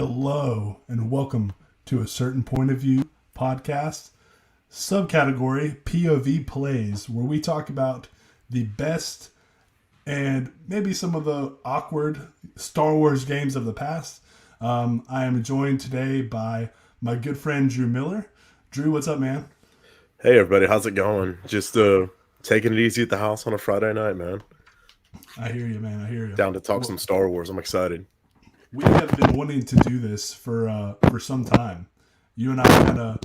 Hello and welcome to A Certain Point of View podcast, subcategory POV Plays, where we talk about the best and maybe some of the awkward Star Wars games of the past. I am joined today by my good friend Drew Miller. Drew, what's up, man? Hey everybody, how's it going? Just taking it easy at the house on a Friday night, man. I hear you, man. I hear you. Down to talk Well, some Star Wars. I'm excited. we have been wanting to do this for some time. You and I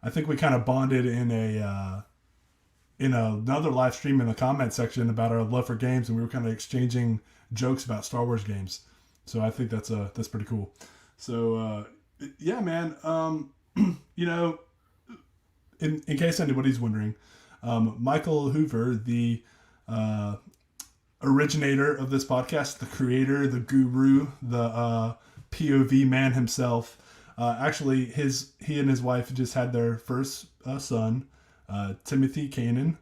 I think we kind of bonded in another live stream in the comment section about our love for games, and we were kind of exchanging jokes about Star Wars games. So I think that's pretty cool. So yeah, man. You know, in case anybody's wondering, Michael Hoover, the originator of this podcast, the creator, the guru, the POV man himself. Actually, he and his wife just had their first son, Timothy Cannon,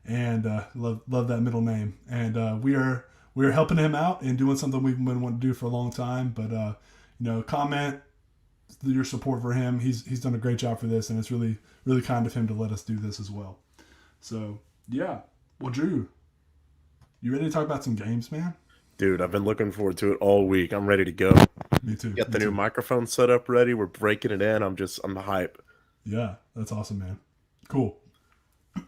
and love that middle name. And we are helping him out and doing something we've been wanting to do for a long time. But comment your support for him. He's done a great job for this, and it's really kind of him to let us do this as well. So yeah, well, Drew, you ready to talk about some games, man? Dude, I've been looking forward to it all week. I'm ready to go. Me too. Got the Me new too. microphone set up ready. We're breaking it in. I'm the hype. Yeah, that's awesome, man. Cool.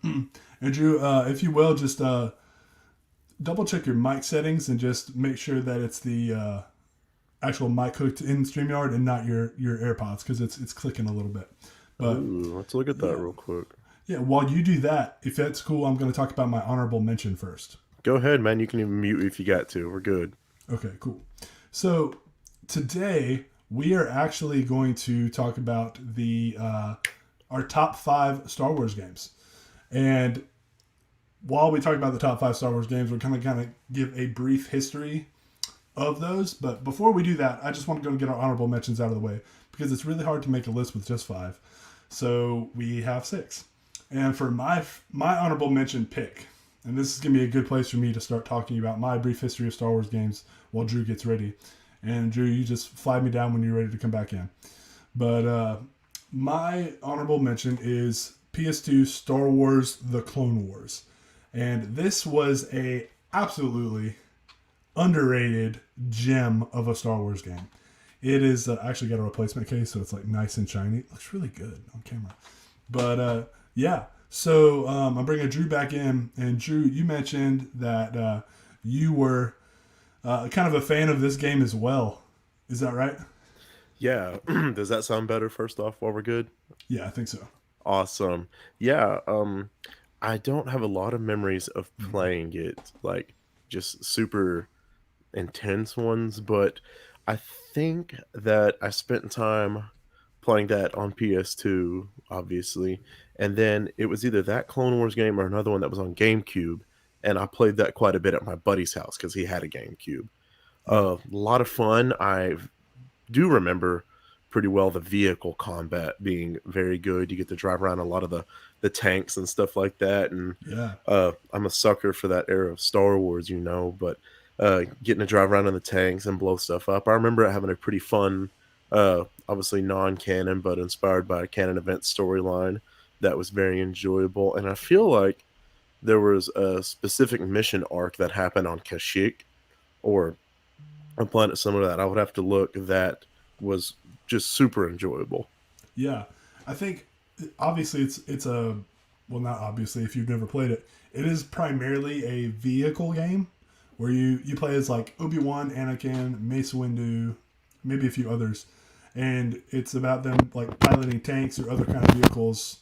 And Drew, if you will, just double check your mic settings and just make sure that it's the actual mic hooked in StreamYard and not your AirPods, because it's clicking a little bit. But Ooh, let's look at that real quick. yeah, while you do that, if that's cool, I'm going to talk about my honorable mention first. Go ahead, man. You can even mute if you got to. We're good. Okay, cool. So today we are actually going to talk about the our top 5 Star Wars games. And while we talk about the top 5 Star Wars games, we're kind of give a brief history of those. But before we do that, I just want to go and get our honorable mentions out of the way, because it's really hard to make a list with just 5. So we have 6. And for my honorable mention pick, and this is going to be a good place for me to start talking about my brief history of Star Wars games while Drew gets ready. And Drew, you just flag me down when you're ready to come back in. But my honorable mention is PS2 Star Wars The Clone Wars. And this was a absolutely underrated gem of a Star Wars game. It is actually got a replacement case, so it's like nice and shiny. It looks really good on camera. But yeah, so I'm bringing Drew back in. And Drew, you mentioned that you were kind of a fan of this game as well. Is that right? Yeah. Does that sound better first off while we're good? Yeah, I think so. Awesome. Yeah. I don't have a lot of memories of playing it, like just super intense ones, but I think that I spent time playing that on PS2, obviously, and then it was either that Clone Wars game or another one that was on GameCube, and I played that quite a bit at my buddy's house because he had a GameCube. Yeah. A lot of fun. I do remember pretty well the vehicle combat being very good. You get to drive around a lot of the tanks and stuff like that, and Yeah. I'm a sucker for that era of Star Wars, but getting to drive around in the tanks and blow stuff up. I remember it having a pretty fun, obviously non-canon, but inspired by a canon event storyline that was very enjoyable. And I feel like there was a specific mission arc that happened on Kashyyyk, or a planet similar to that. I would have to look. That was just super enjoyable. Yeah. I think obviously it's a, well, not obviously if you've never played it, it is primarily a vehicle game where you play as like Obi-Wan, Anakin, Mace Windu, maybe a few others, and it's about them like piloting tanks or other kind of vehicles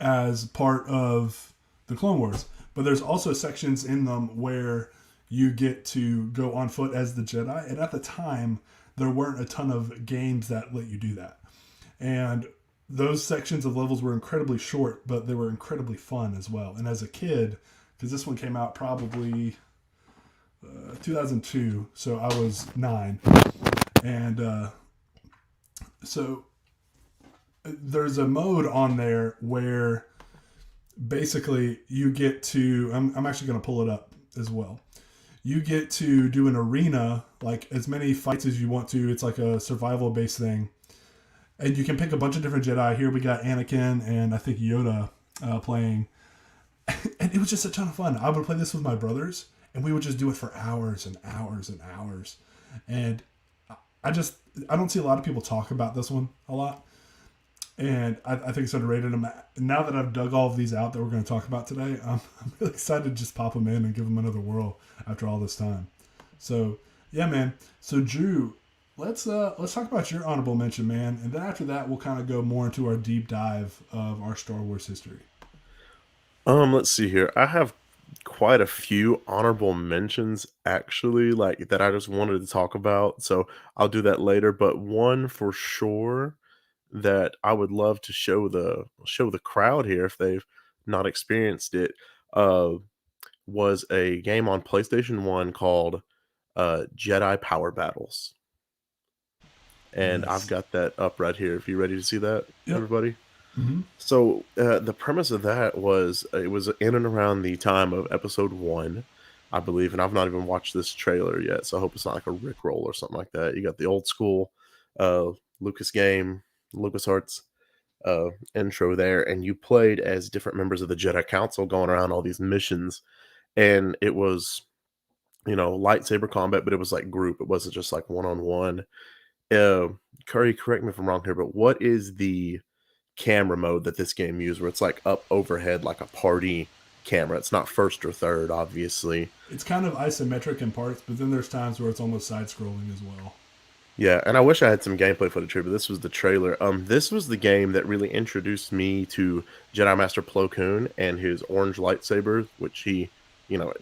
as part of the Clone Wars. But there's also sections in them where you get to go on foot as the Jedi, and at the time there weren't a ton of games that let you do that. And those sections of levels were incredibly short, but they were incredibly fun as well. And as a kid, because this one came out probably 2002, so I was 9, and so there's a mode on there where basically you get to, I'm actually going to pull it up as well. you get to do an arena, like as many fights as you want to. It's like a survival based thing, and you can pick a bunch of different Jedi. Here we got Anakin and I think Yoda playing, and it was just a ton of fun. I would play this with my brothers, and we would just do it for hours and hours and hours. And I just I don't see a lot of people talk about this one a lot, and I think it's underrated. Now that I've dug all of these out that we're going to talk about today, I'm really excited to just pop them in and give them another whirl after all this time. So yeah, man. So Drew, let's talk about your honorable mention, man, and then after that we'll kind of go more into our deep dive of our Star Wars history. Let's see here. I have quite a few honorable mentions actually, like that I just wanted to talk about. So I'll do that later. But one for sure that I would love to show the crowd here if they've not experienced it, uh, was a game on PlayStation 1 called Jedi Power Battles. And I've Yes. got that up right here. If you're ready to see that, Yep. everybody. Mm-hmm. So the premise of that was it was in and around the time of Episode 1, I believe, and I've not even watched this trailer yet, so I hope it's not like a Rickroll or something like that. You got the old school uh, Lucas game, LucasArts intro there, and you played as different members of the Jedi Council going around all these missions, and it was lightsaber combat, but it was like group. It wasn't just like one on one. Curry, correct me if I'm wrong here, but what is the camera mode that this game used where it's like up overhead like a party camera? It's not first or third, obviously. It's kind of isometric in parts, but then there's times where it's almost side scrolling as well. Yeah, and I wish I had some gameplay footage here, but this was the trailer. This was the game that really introduced me to Jedi Master Plo Koon and his orange lightsaber, which it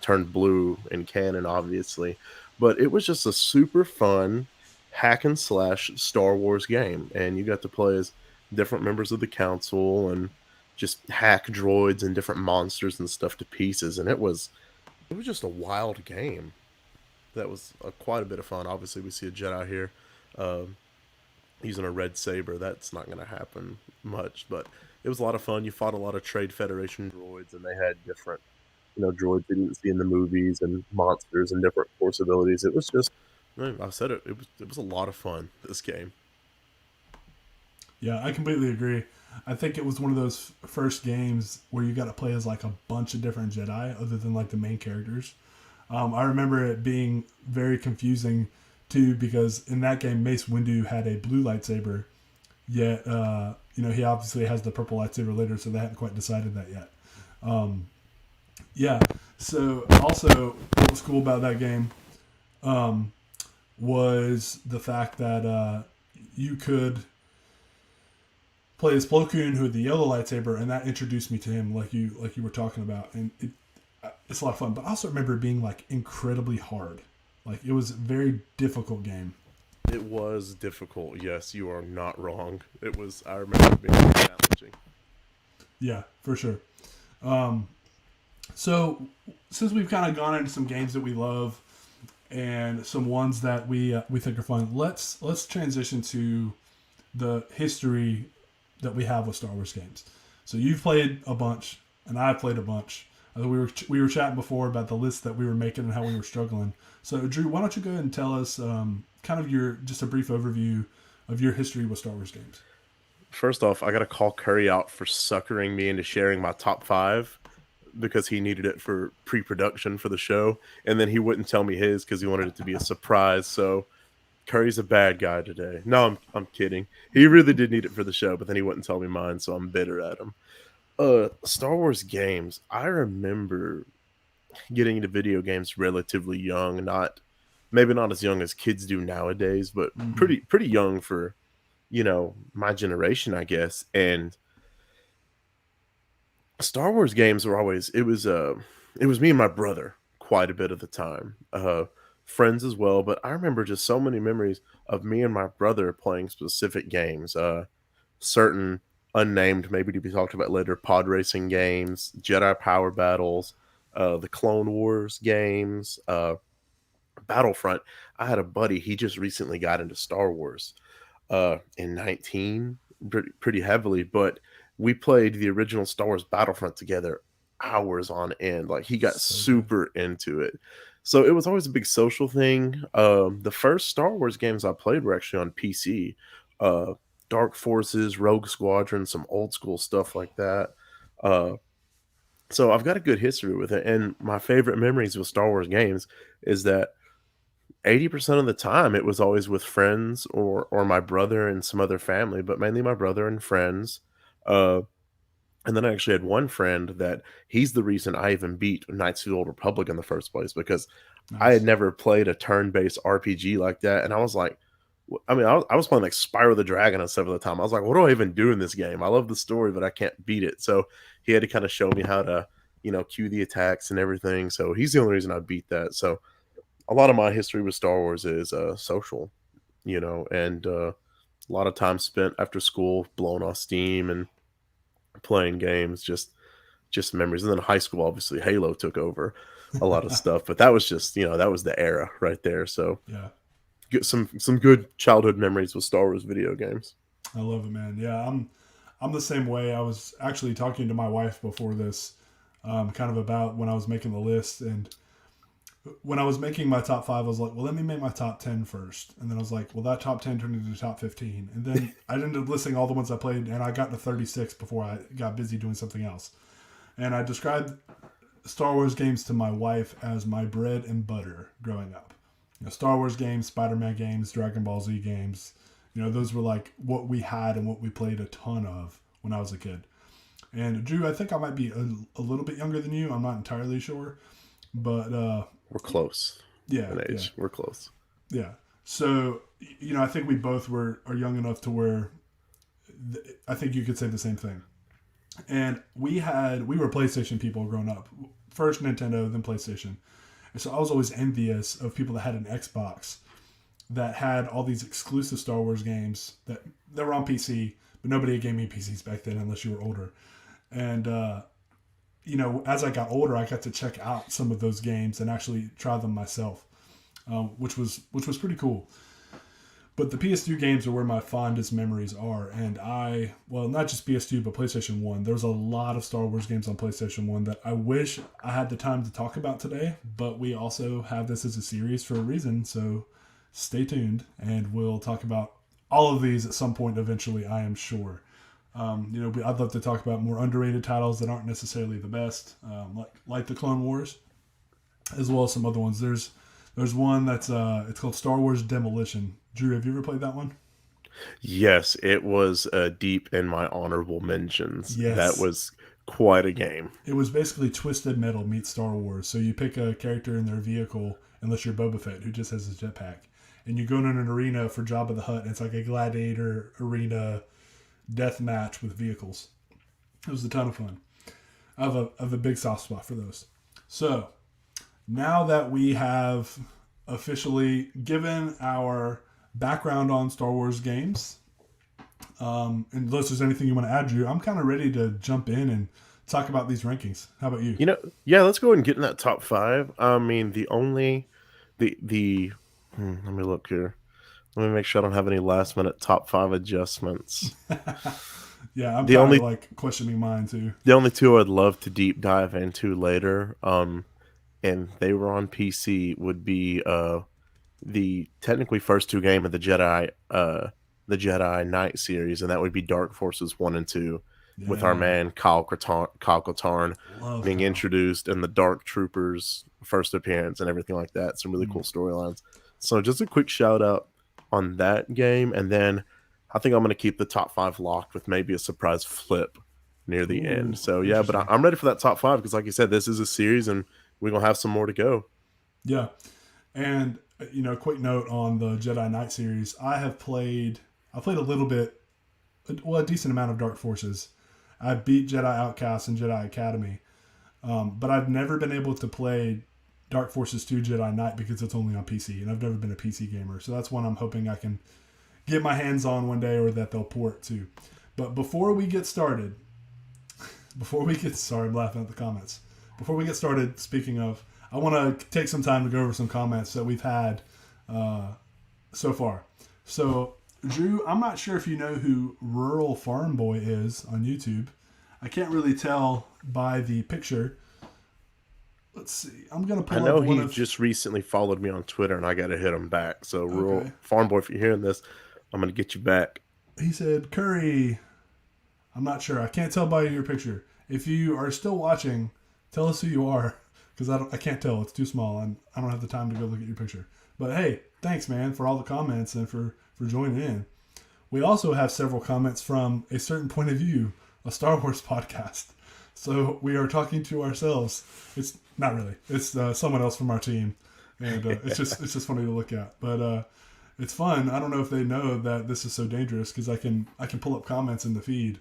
turned blue in canon, obviously. But it was just a super fun hack and slash Star Wars game, and you got to play as different members of the council and just hack droids and different monsters and stuff to pieces, and it was just a wild game. That was quite a bit of fun. Obviously, we see a Jedi here um, using a red saber. That's not going to happen much, but it was a lot of fun. You fought a lot of Trade Federation droids, and they had different, droids we didn't see in the movies, and monsters and different force abilities. It was just, I said it. It was a lot of fun. This game. Yeah, I completely agree. I think it was one of those first games where you got to play as like a bunch of different Jedi other than like the main characters. I remember it being very confusing too because in that game Mace Windu had a blue lightsaber, yet he obviously has the purple lightsaber later, so they hadn't quite decided that yet. Um, yeah. So also, what was cool about that game um, was the fact that you could play as Plo Koon who had the yellow lightsaber, and that introduced me to him, like you were talking about, and it's a lot of fun. But I also remember it being like incredibly hard. Like it was a very difficult game. It was difficult. Yes, you are not wrong. It was. I remember it being very challenging. Yeah, for sure. Um, so since we've kind of gone into some games that we love and some ones that we think are fun, let's transition to the history that we have with Star Wars games. So you've played a bunch, and I've played a bunch. We were chatting before about the list that we were making and how we were struggling. So Drew, why don't you go ahead and tell us kind of your just a brief overview of your history with Star Wars games? First off, I got to call Curry out for suckering me into sharing my top five because he needed it for pre-production for the show, and then he wouldn't tell me his because he wanted it to be a surprise. So Curry's a bad guy today. No, I'm kidding. He really did need it for the show, but then he wouldn't tell me mine, so I'm bitter at him. Star Wars games. I remember getting into video games relatively young, not maybe not as young as kids do nowadays, but Mm-hmm. pretty young for my generation, I guess. And Star Wars games were always it was me and my brother quite a bit of the time. Friends as well, but I remember just so many memories of me and my brother playing specific games. Certain unnamed, maybe to be talked about later, pod racing games, Jedi Power Battles, the Clone Wars games, Battlefront. I had a buddy, he just recently got into Star Wars in 19 pretty heavily, but we played the original Star Wars Battlefront together hours on end. Like he got So good. super into it. So it was always a big social thing. The first Star Wars games I played were actually on PC. Uh, Dark Forces, Rogue Squadron, some old school stuff like that. Uh, so I've got a good history with it. And my favorite memories with Star Wars games is that 80% of the time it was always with friends or my brother and some other family, but mainly my brother and friends. Uh, and then I actually had one friend that he's the reason I even beat Knightsworld Republic in the first place because I had Nice. never played a turn-based RPG like that, and I was like, I was playing like Spyro the Dragon and stuff at the time. I was like, what do I even do in this game? I love the story, but I can't beat it. So he had to kind of show me how to, cue the attacks and everything. So he's the only reason I beat that. So a lot of my history with Star Wars is social, and a lot of time spent after school blowing off steam and playing games, just memories. And then high school, obviously, Halo took over a lot of stuff, but that was just that was the era right there. So Yeah. get some good childhood memories with Star Wars video games. I love it, man. Yeah, I'm the same way. I was actually talking to my wife before this, kind of about when I was making the list, and when I was making my top five, I was like, well, let me make my top 10 first. And then I was like, well, that top 10 turned into top 15. And then I ended up listing all the ones I played, and I got to 36 before I got busy doing something else. And I described Star Wars games to my wife as my bread and butter growing up. Star Wars games, Spider-Man games, Dragon Ball Z games. Those were like what we had and what we played a ton of when I was a kid. And Drew, I think I might be a little bit younger than you. I'm not entirely sure. But We're close yeah, in yeah, age. We're close. yeah. So I think we both are young enough to where I think you could say the same thing. And we were PlayStation people growing up. First Nintendo, then PlayStation. And so I was always envious of people that had an Xbox that had all these exclusive Star Wars games that were on PC, but nobody had gaming PCs back then unless you were older. And as I got older, I got to check out some of those games and actually try them myself, which was pretty cool. But the PS2 games are where my fondest memories are, and not just PS2, but PlayStation 1. There was a lot of Star Wars games on PlayStation 1 that I wish I had the time to talk about today, but we also have this as a series for a reason, so stay tuned, and we'll talk about all of these at some point eventually, I am sure. I'd love to talk about more underrated titles that aren't necessarily the best, like the Clone Wars, as well as some other ones. There's one that's it's called Star Wars Demolition. Drew, have you ever played that one? Yes, it was deep in my honorable mentions. That Yes. was quite a game. It was basically Twisted Metal meets Star Wars. So you pick a character in their vehicle, unless you're Boba Fett, who just has his jetpack, and you go in an arena for Jabba the Hutt. And it's like a gladiator arena death match with vehicles. It was a ton of fun. I have a big soft spot for those. So now that we have officially given our background on Star Wars games, unless there's anything you want to add, Drew, I'm kind of ready to jump in and talk about these rankings. How about you? Yeah, let's go ahead and get in that top five. I mean, let me look here. Let me make sure I don't have any last minute top five adjustments. Yeah, I'm The kind of only like questioning mine too. the only two I'd love to deep dive into later, and they were on PC, would be the technically first two game of the Jedi Knight series, and that would be Dark Forces 1 and 2, with our Yeah, man Kyle Katarn love being Kyle. introduced in the Dark Troopers first appearance and everything like that. Some really cool storylines. So just a quick shout out on that game, and then I think I'm going to keep the top five locked with maybe a surprise flip near the Ooh, end. So yeah, but interesting. I'm ready for that top five because, like you said, this is a series, and we're gonna have some more to go. Yeah, and quick note on the Jedi Knight series. I played a little bit, well, a decent amount of Dark Forces. I beat Jedi Outcasts and Jedi Academy, but I've never been able to play Dark Forces 2 Jedi Knight because it's only on PC, and I've never been a PC gamer. So that's one I'm hoping I can get my hands on one day, or that they'll port to. But sorry, I'm laughing at the comments. Before we get started, speaking of, I want to take some time to go over some comments that we've had so far. So, Drew, I'm not sure if you know who Rural Farm Boy is on YouTube. I can't really tell by the picture. Let's see. I'm gonna I pull up know one he of. just recently followed me on Twitter, and I got to hit him back. So, real Okay. farm boy, if you're hearing this, I'm gonna get you back. He said Curry. I'm not sure. I can't tell by your picture. If you are still watching, tell us who you are, because I can't tell. It's too small, and I don't have the time to go look at your picture. But hey, thanks, man, for all the comments and for joining in. We also have several comments from a certain point of view, a Star Wars podcast. So we are talking to ourselves. It's not really. It's someone else from our team, and it's just funny to look at. But it's fun. I don't know if they know that this is so dangerous because I can pull up comments in the feed.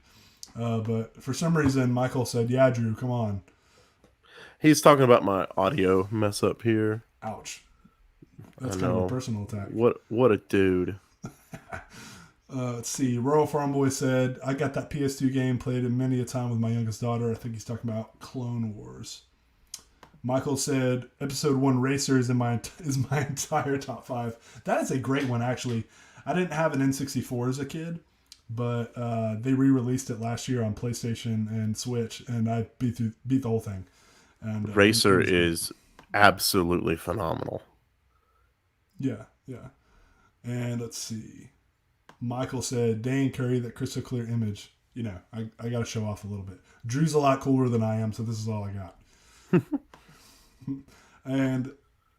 But for some reason, Michael said, "Yeah, Drew, come on." He's talking about my audio mess up here. Ouch. I That's kind of a know. personal attack. What a dude. Let's see. Rural Farm Boy said, "I got that PS2 game, played it many a time with my youngest daughter." I think he's talking about Clone Wars. Michael said, "Episode 1 Racer is my entire top 5." That is a great one, actually. I didn't have an N64 as a kid, but they re-released it last year on PlayStation and Switch, and I beat the whole thing. And it Racer was great. is absolutely phenomenal. Yeah, yeah. And let's see. Michael said, "Dang, Curry, that crystal clear image." I got to show off a little bit. Drew's a lot cooler than I am, so this is all I got. And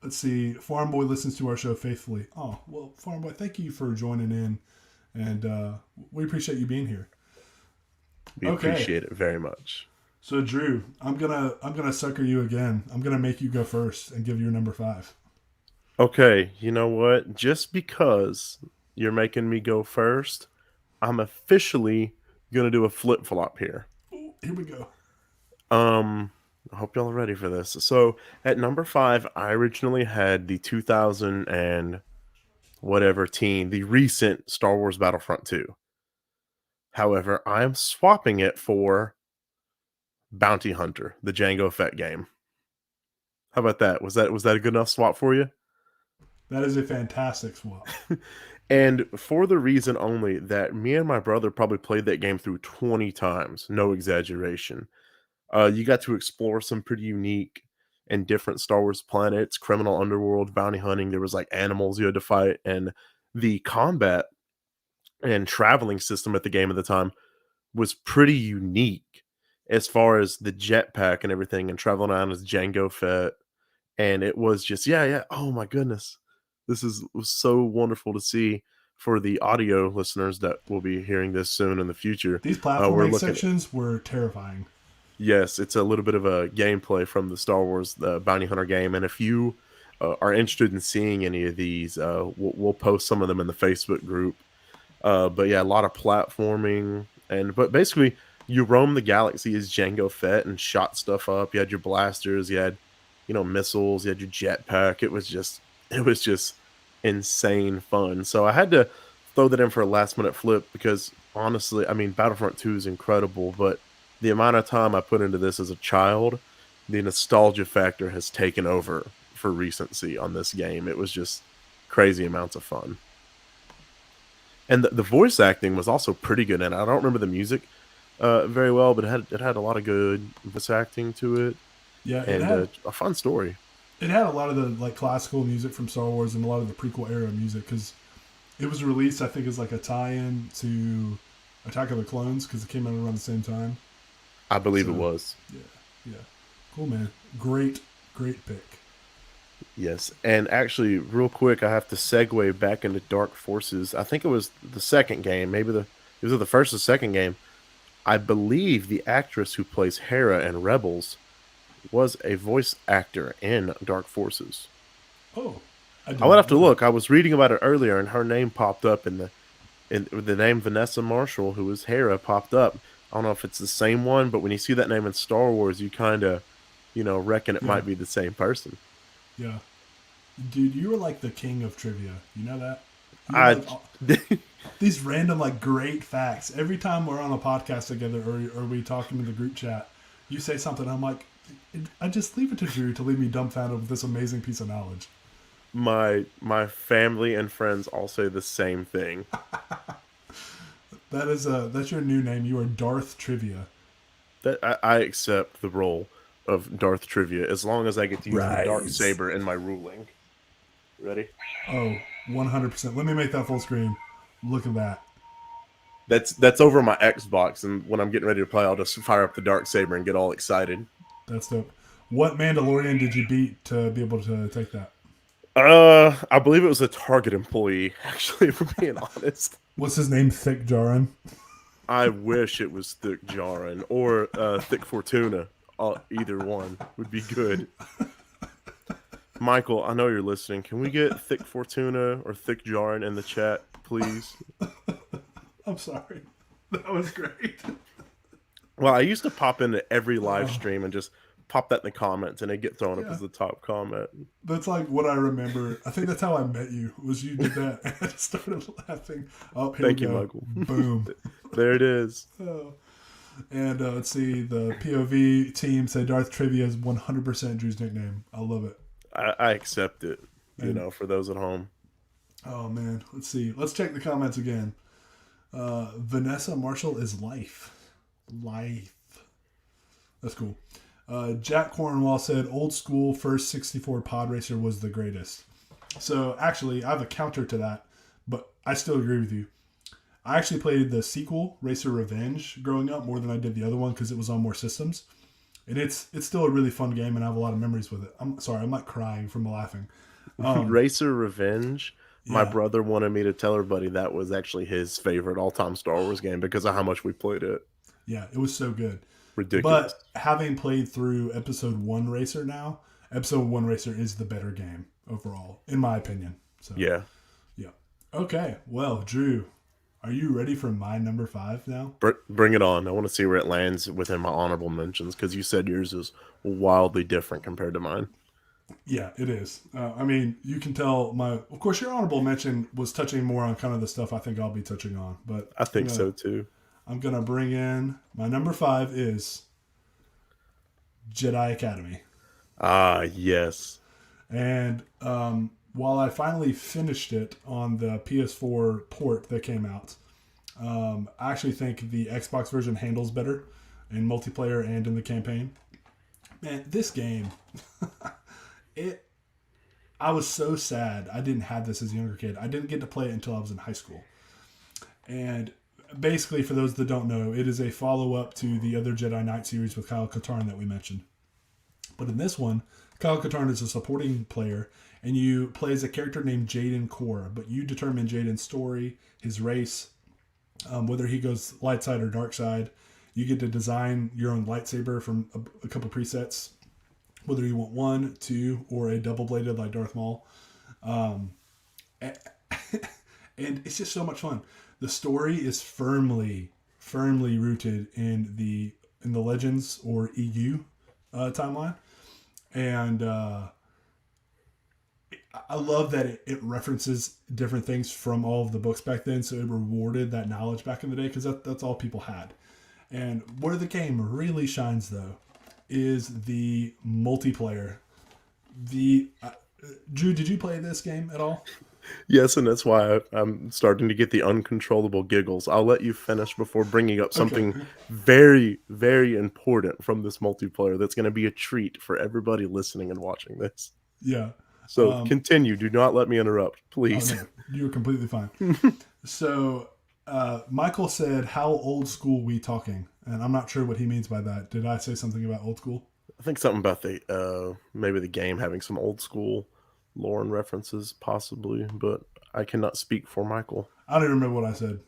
let's see. Farm Boy listens to our show faithfully. Oh, well, Farm Boy, thank you for joining in, and we appreciate you being here. We Okay, appreciate it very much. so Drew, I'm gonna sucker you again. I'm gonna make you go first and give your number 5. Okay, you know what? Just because you're making me go first, I'm officially gonna do a flip flop here. Ooh, here we go. Um, I hope y'all are ready for this. So at number 5, I originally had the 2000 and whatever teen, the recent Star Wars Battlefront 2. However, I'm swapping it for Bounty Hunter, the Jango Fett game. How about that? Was that a good enough swap for you? That is a fantastic swap. And for the reason only that me and my brother probably played that game through 20 times, no exaggeration. You got to explore some pretty unique and different Star Wars planets, criminal underworld, bounty hunting. There was like animals you had to fight, and the combat and traveling system at the game at the time was pretty unique as far as the jetpack and everything, and traveling around as Jango Fett. And it was just, yeah, yeah. Oh my goodness. Was so wonderful to see for the audio listeners that will be hearing this soon in the future. These We're platforming looking. sections were terrifying. Yes, it's a little bit of a gameplay from the Star Wars the Bounty Hunter game, and if you are interested in seeing any of these, we'll post some of them in the Facebook group. But yeah, a lot of platforming, but basically you roam the galaxy as Jango Fett and shot stuff up. You had your blasters, you had missiles, you had your jetpack. It was just insane fun. So I had to throw that in for a last minute flip because honestly, I mean, Battlefront 2 is incredible, but the amount of time I put into this as a child, the nostalgia factor has taken over for recency on this game. It was just crazy amounts of fun. And the voice acting was also pretty good. And I don't remember the music very well, but it had a lot of good voice acting to it Yeah, it and had a fun story. it had a lot of the like classical music from Star Wars and a lot of the prequel era music because it was released, I think, as like a tie-in to Attack of the Clones because it came out around the same time. I believe it So was. yeah, yeah, cool, man. Great, great pick. Yes. And actually, real quick, I have to segue back into Dark Forces. I think it was the second game, maybe it was the first or second game. I believe the actress who plays Hera in Rebels was a voice actor in Dark Forces. Oh, I I did would have not to know that. look. I was reading about it earlier, and her name popped up in the name Vanessa Marshall, who was Hera, popped up. I don't know if it's the same one, but when you see that name in Star Wars, you kind of, reckon it Yeah, might be the same person. yeah, dude, you were like the king of trivia. You know that? You have I, like these random like great facts every time we're on a podcast together or we talking in the group chat. You say something, I'm like, I just leave it to Drew to leave me dumbfounded with this amazing piece of knowledge. my family and friends all say the same thing. That's your new name. You are Darth Trivia. That I accept the role. of Darth trivia as long as I get to use the dark Right. saber in my ruling. Ready? Oh, 100%. Let me make that full screen. Look at that. That's over my Xbox, and when I'm getting ready to play, I'll just fire up the dark saber and get all excited. That's dope. What Mandalorian did you beat to be able to take that? I believe it was a Target employee, actually, if we're being honest. What's his name? Thick Jarin? I wish it was Thick Jarin or Thick Fortuna. Either one would be good. Michael, I know you're listening. Can we get Thick Fortuna or Thick Jarin in the chat, please? I'm sorry. That was great. Well, I used to pop into every live stream and just pop that in the comments, and it'd get thrown up as the top comment. That's like what I remember. I think that's how I met you, was you did that. And I just started laughing. Oh, here Thank we you, go. Michael. Boom. There it is. Oh. And let's see. The POV team said Darth Trivia is 100% Drew's nickname. I love it. I accept it, for those at home. Oh, man. Let's see. Let's check the comments again. Vanessa Marshall is life. Life. That's cool. Jack Cornwall said old school first 64 pod racer was the greatest. So actually, I have a counter to that, but I still agree with you. I actually played the sequel, Racer Revenge, growing up more than I did the other one because it was on more systems. And it's still a really fun game, and I have a lot of memories with it. I'm sorry, I'm not crying from laughing. Racer Revenge. Yeah. My brother wanted me to tell everybody that was actually his favorite all-time Star Wars game because of how much we played it. Yeah, it was so good. Ridiculous. But having played through Episode 1 Racer now, Episode 1 Racer is the better game overall, in my opinion. So Yeah. Okay, well, Drew, are you ready for my number 5 now? Bring it on. I want to see where it lands within my honorable mentions because you said yours is wildly different compared to mine. Yeah, it is. I mean, you can tell of course, your honorable mention was touching more on kind of the stuff I think I'll be touching on. But I think so too. I'm going to bring in my number 5 is Jedi Academy. Ah, yes. And while I finally finished it on the PS4 port that came out, I actually think the Xbox version handles better in multiplayer and in the campaign. Man, this game, I was so sad I didn't have this as a younger kid. I didn't get to play it until I was in high school. And basically, for those that don't know, it is a follow-up to the other Jedi Knight series with Kyle Katarn that we mentioned. But in this one, Kyle Katarn is a supporting player, and you play as a character named Jaden Core, but you determine Jaden's story, his race, whether he goes light side or dark side. You get to design your own lightsaber from a couple presets, whether you want 1, 2, or a double-bladed like Darth Maul. And it's just so much fun. The story is firmly rooted in the Legends or EU timeline, and I love that it references different things from all of the books back then, so it rewarded that knowledge back in the day because that's all people had. And where the game really shines, though, is the multiplayer. Drew, did you play this game at all? Yes, and that's why I'm starting to get the uncontrollable giggles. I'll let you finish before bringing up something very, very important from this multiplayer that's going to be a treat for everybody listening and watching this. Yeah. So continue. Do not let me interrupt, please. Oh, no, you're completely fine. So Michael said, how old school we talking? And I'm not sure what he means by that. Did I say something about old school? I think something about the maybe the game having some old school lore and references, possibly, but I cannot speak for Michael. I don't even remember what I said.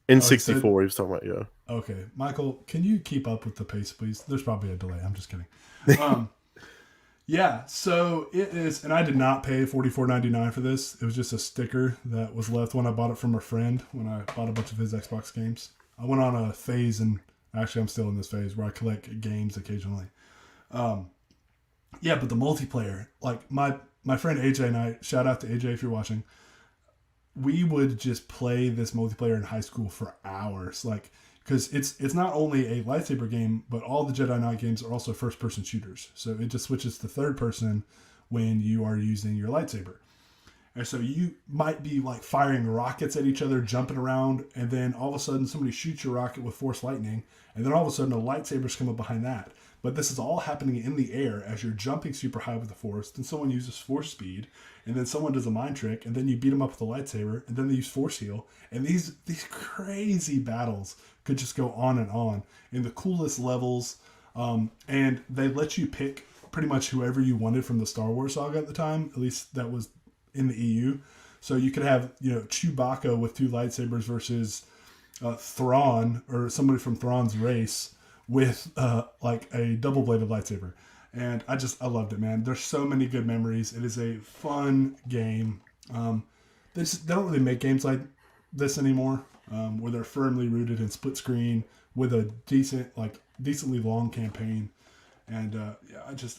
In 64, he was talking about, yeah. Okay. Michael, can you keep up with the pace, please? There's probably a delay. I'm just kidding. Yeah, so it is, and I did not pay $44.99 for this. It was just a sticker that was left when I bought it from a friend when I bought a bunch of his Xbox games. I went on a phase, and actually I'm still in this phase, where I collect games occasionally. Yeah, but the multiplayer, like my friend AJ and I, shout out to AJ if you're watching, we would just play this multiplayer in high school for hours, like, because it's not only a lightsaber game, but all the Jedi Knight games are also first-person shooters. So it just switches to third person when you are using your lightsaber. And so you might be like firing rockets at each other, jumping around, and then all of a sudden somebody shoots your rocket with force lightning, and then all of a sudden a lightsaber's come up behind that. but this is all happening in the air as you're jumping super high with the Force. Then someone uses Force speed, and then someone does a mind trick, and then you beat them up with a lightsaber, and then they use Force heal. And these crazy battles could just go on and on in the coolest levels. And they let you pick pretty much whoever you wanted from the Star Wars saga at the time. At least that was in the EU. So you could have, Chewbacca with 2 lightsabers versus Thrawn or somebody from Thrawn's race with like a double-bladed lightsaber. And I loved it, man. There's so many good memories. It is a fun game. They don't really make games like this anymore, where they're firmly rooted in split screen with a decently long campaign. And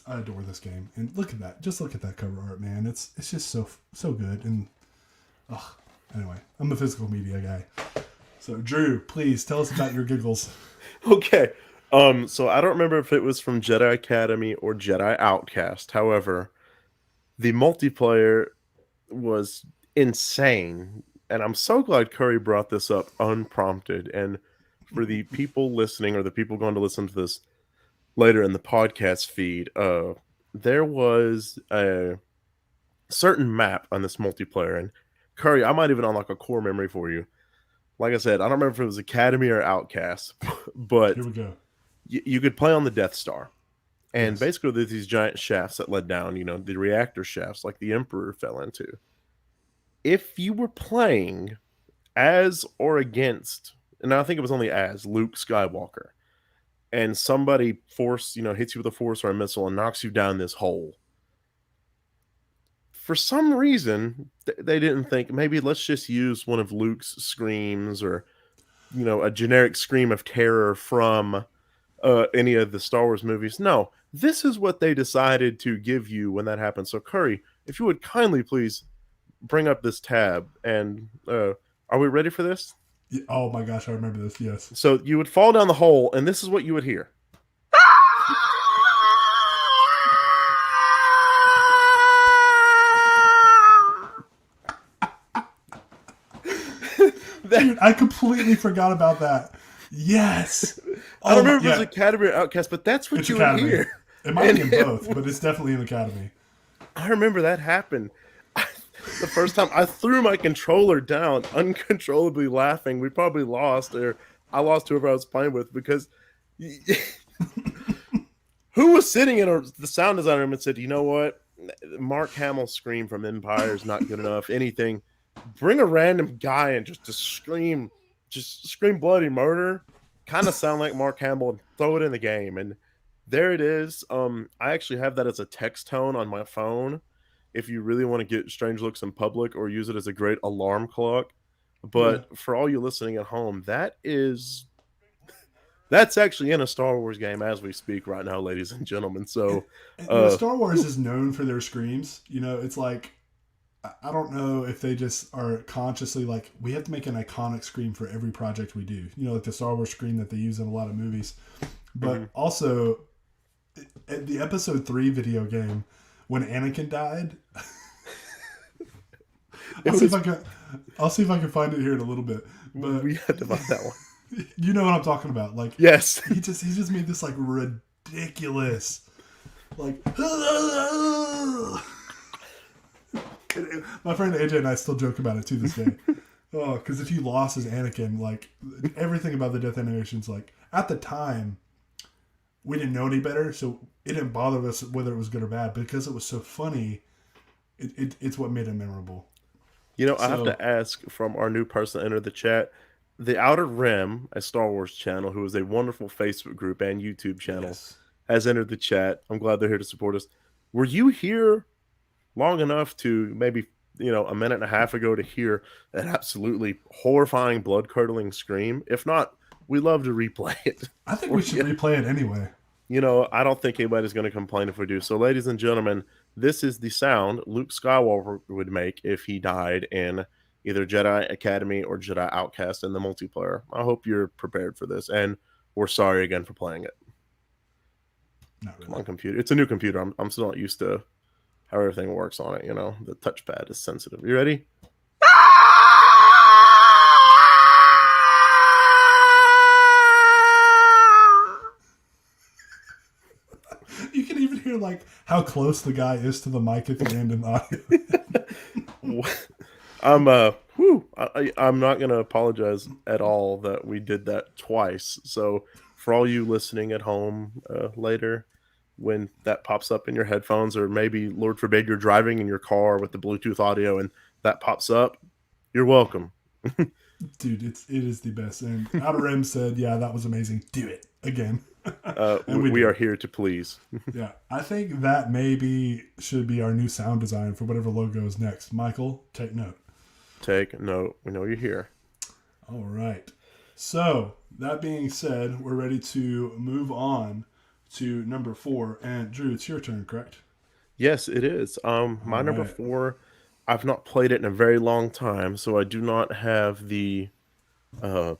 I adore this game. And look at that. Just look at that cover art, man. It's just so good. And anyway, I'm a physical media guy. So Drew, please tell us about your giggles. Okay. So I don't remember if it was from Jedi Academy or Jedi Outcast. However, the multiplayer was insane. And I'm so glad Curry brought this up unprompted. And for the people listening or the people going to listen to this later in the podcast feed, there was a certain map on this multiplayer. And Curry, I might even unlock a core memory for you. Like I said, I don't remember if it was Academy or Outcast, but here we go. You could play on the Death Star. And Yes. basically there's these giant shafts that led down, the reactor shafts like the Emperor fell into. If you were playing as or against, and I think it was only as Luke Skywalker, and somebody hits you with a force or a missile and knocks you down this hole, for some reason, they didn't think, maybe let's just use one of Luke's screams or, a generic scream of terror from any of the Star Wars movies. No, this is what they decided to give you when that happened. So, Curry, if you would kindly please bring up this tab. And are we ready for this? Oh my gosh, I remember this, yes. So you would fall down the hole, and this is what you would hear. Dude, I completely forgot about that. Yes. I don't remember if it was Academy or Outcast, but that's what you would hear. It might be in both, but it's definitely in Academy. I remember that happened. The first time I threw my controller down, uncontrollably laughing. We probably lost, or I lost whoever I was playing with, because who was sitting in the sound design room and said, you know what? Mark Hamill's scream from Empire is not good enough. Anything. Bring a random guy and just scream bloody murder. Kind of sound like Mark Hamill, and throw it in the game. And there it is. I actually have that as a text tone on my phone if you really want to get strange looks in public or use it as a great alarm clock. But for all you listening at home, that's actually in a Star Wars game as we speak right now, ladies and gentlemen. So Star Wars is known for their screams. It's like, I don't know if they just are consciously like, we have to make an iconic scream for every project we do. Like the Star Wars scream that they use in a lot of movies. But also, at the Episode 3 video game, when Anakin died, I'll see if I can find it here in a little bit. But we had to find that one. You know what I'm talking about? Like, yes, he just made this like ridiculous, like. My friend AJ and I still joke about it to this day. Because if he lost his Anakin, like everything about the death animations, like at the time, we didn't know any better, so it didn't bother us whether it was good or bad. Because it was so funny, it's what made it memorable. I have to ask from our new person that entered the chat, the Outer Rim, a Star Wars channel, who is a wonderful Facebook group and YouTube channel, has entered the chat. I'm glad they're here to support us. Were you here long enough to maybe, a minute and a half ago to hear an absolutely horrifying, blood-curdling scream? If not, we love to replay it. I think we should replay it anyway. I don't think anybody's going to complain if we do. So, ladies and gentlemen, this is the sound Luke Skywalker would make if he died in either Jedi Academy or Jedi Outcast in the multiplayer. I hope you're prepared for this, and we're sorry again for playing it. Not really. Come on, computer. It's a new computer. I'm still not used to how everything works on it, The touchpad is sensitive. You ready? like how close the guy is to the mic at the end in audio? I'm not gonna apologize at all that we did that twice. So for all you listening at home later, when that pops up in your headphones, or maybe Lord forbid you're driving in your car with the Bluetooth audio and that pops up, you're welcome. Dude, it is the best. And Outer Rim said, "Yeah, that was amazing. Do it again." And We are here to please. Yeah, I think that maybe should be our new sound design for whatever logo is next. Michael, take note. Take note. We know you're here. All right. So that being said, we're ready to move on to number 4. And Drew, it's your turn, correct? Yes, it is. My number right. 4, I've not played it in a very long time, so I do not have the uh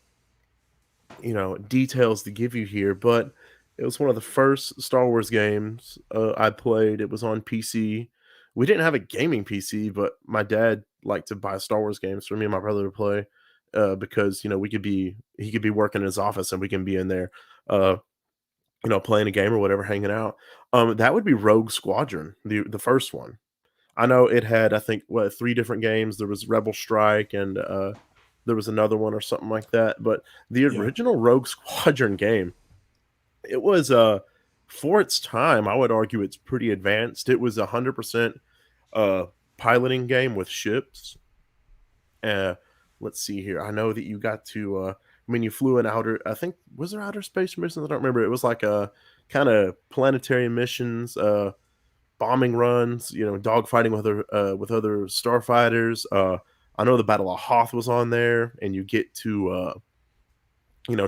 details to give you here, but it was one of the first Star Wars games I played. It was on PC. We didn't have a gaming PC, but my dad liked to buy Star Wars games for me and my brother to play because he could be working in his office and we can be in there, uh, playing a game or whatever, hanging out. That would be Rogue Squadron, the first one. I know it had, I think, what, 3 different games. There was Rebel Strike and there was another one or something like that. But the Yeah. original Rogue Squadron game, it was for its time, I would argue it's pretty advanced. It was 100% uh piloting game with ships. Uh let's see here. I know that you got to you flew in outer, I think, was there outer space missions? I don't remember. It was like a kind of planetary missions, bombing runs, dogfighting with other starfighters. I know the Battle of Hoth was on there, and you get to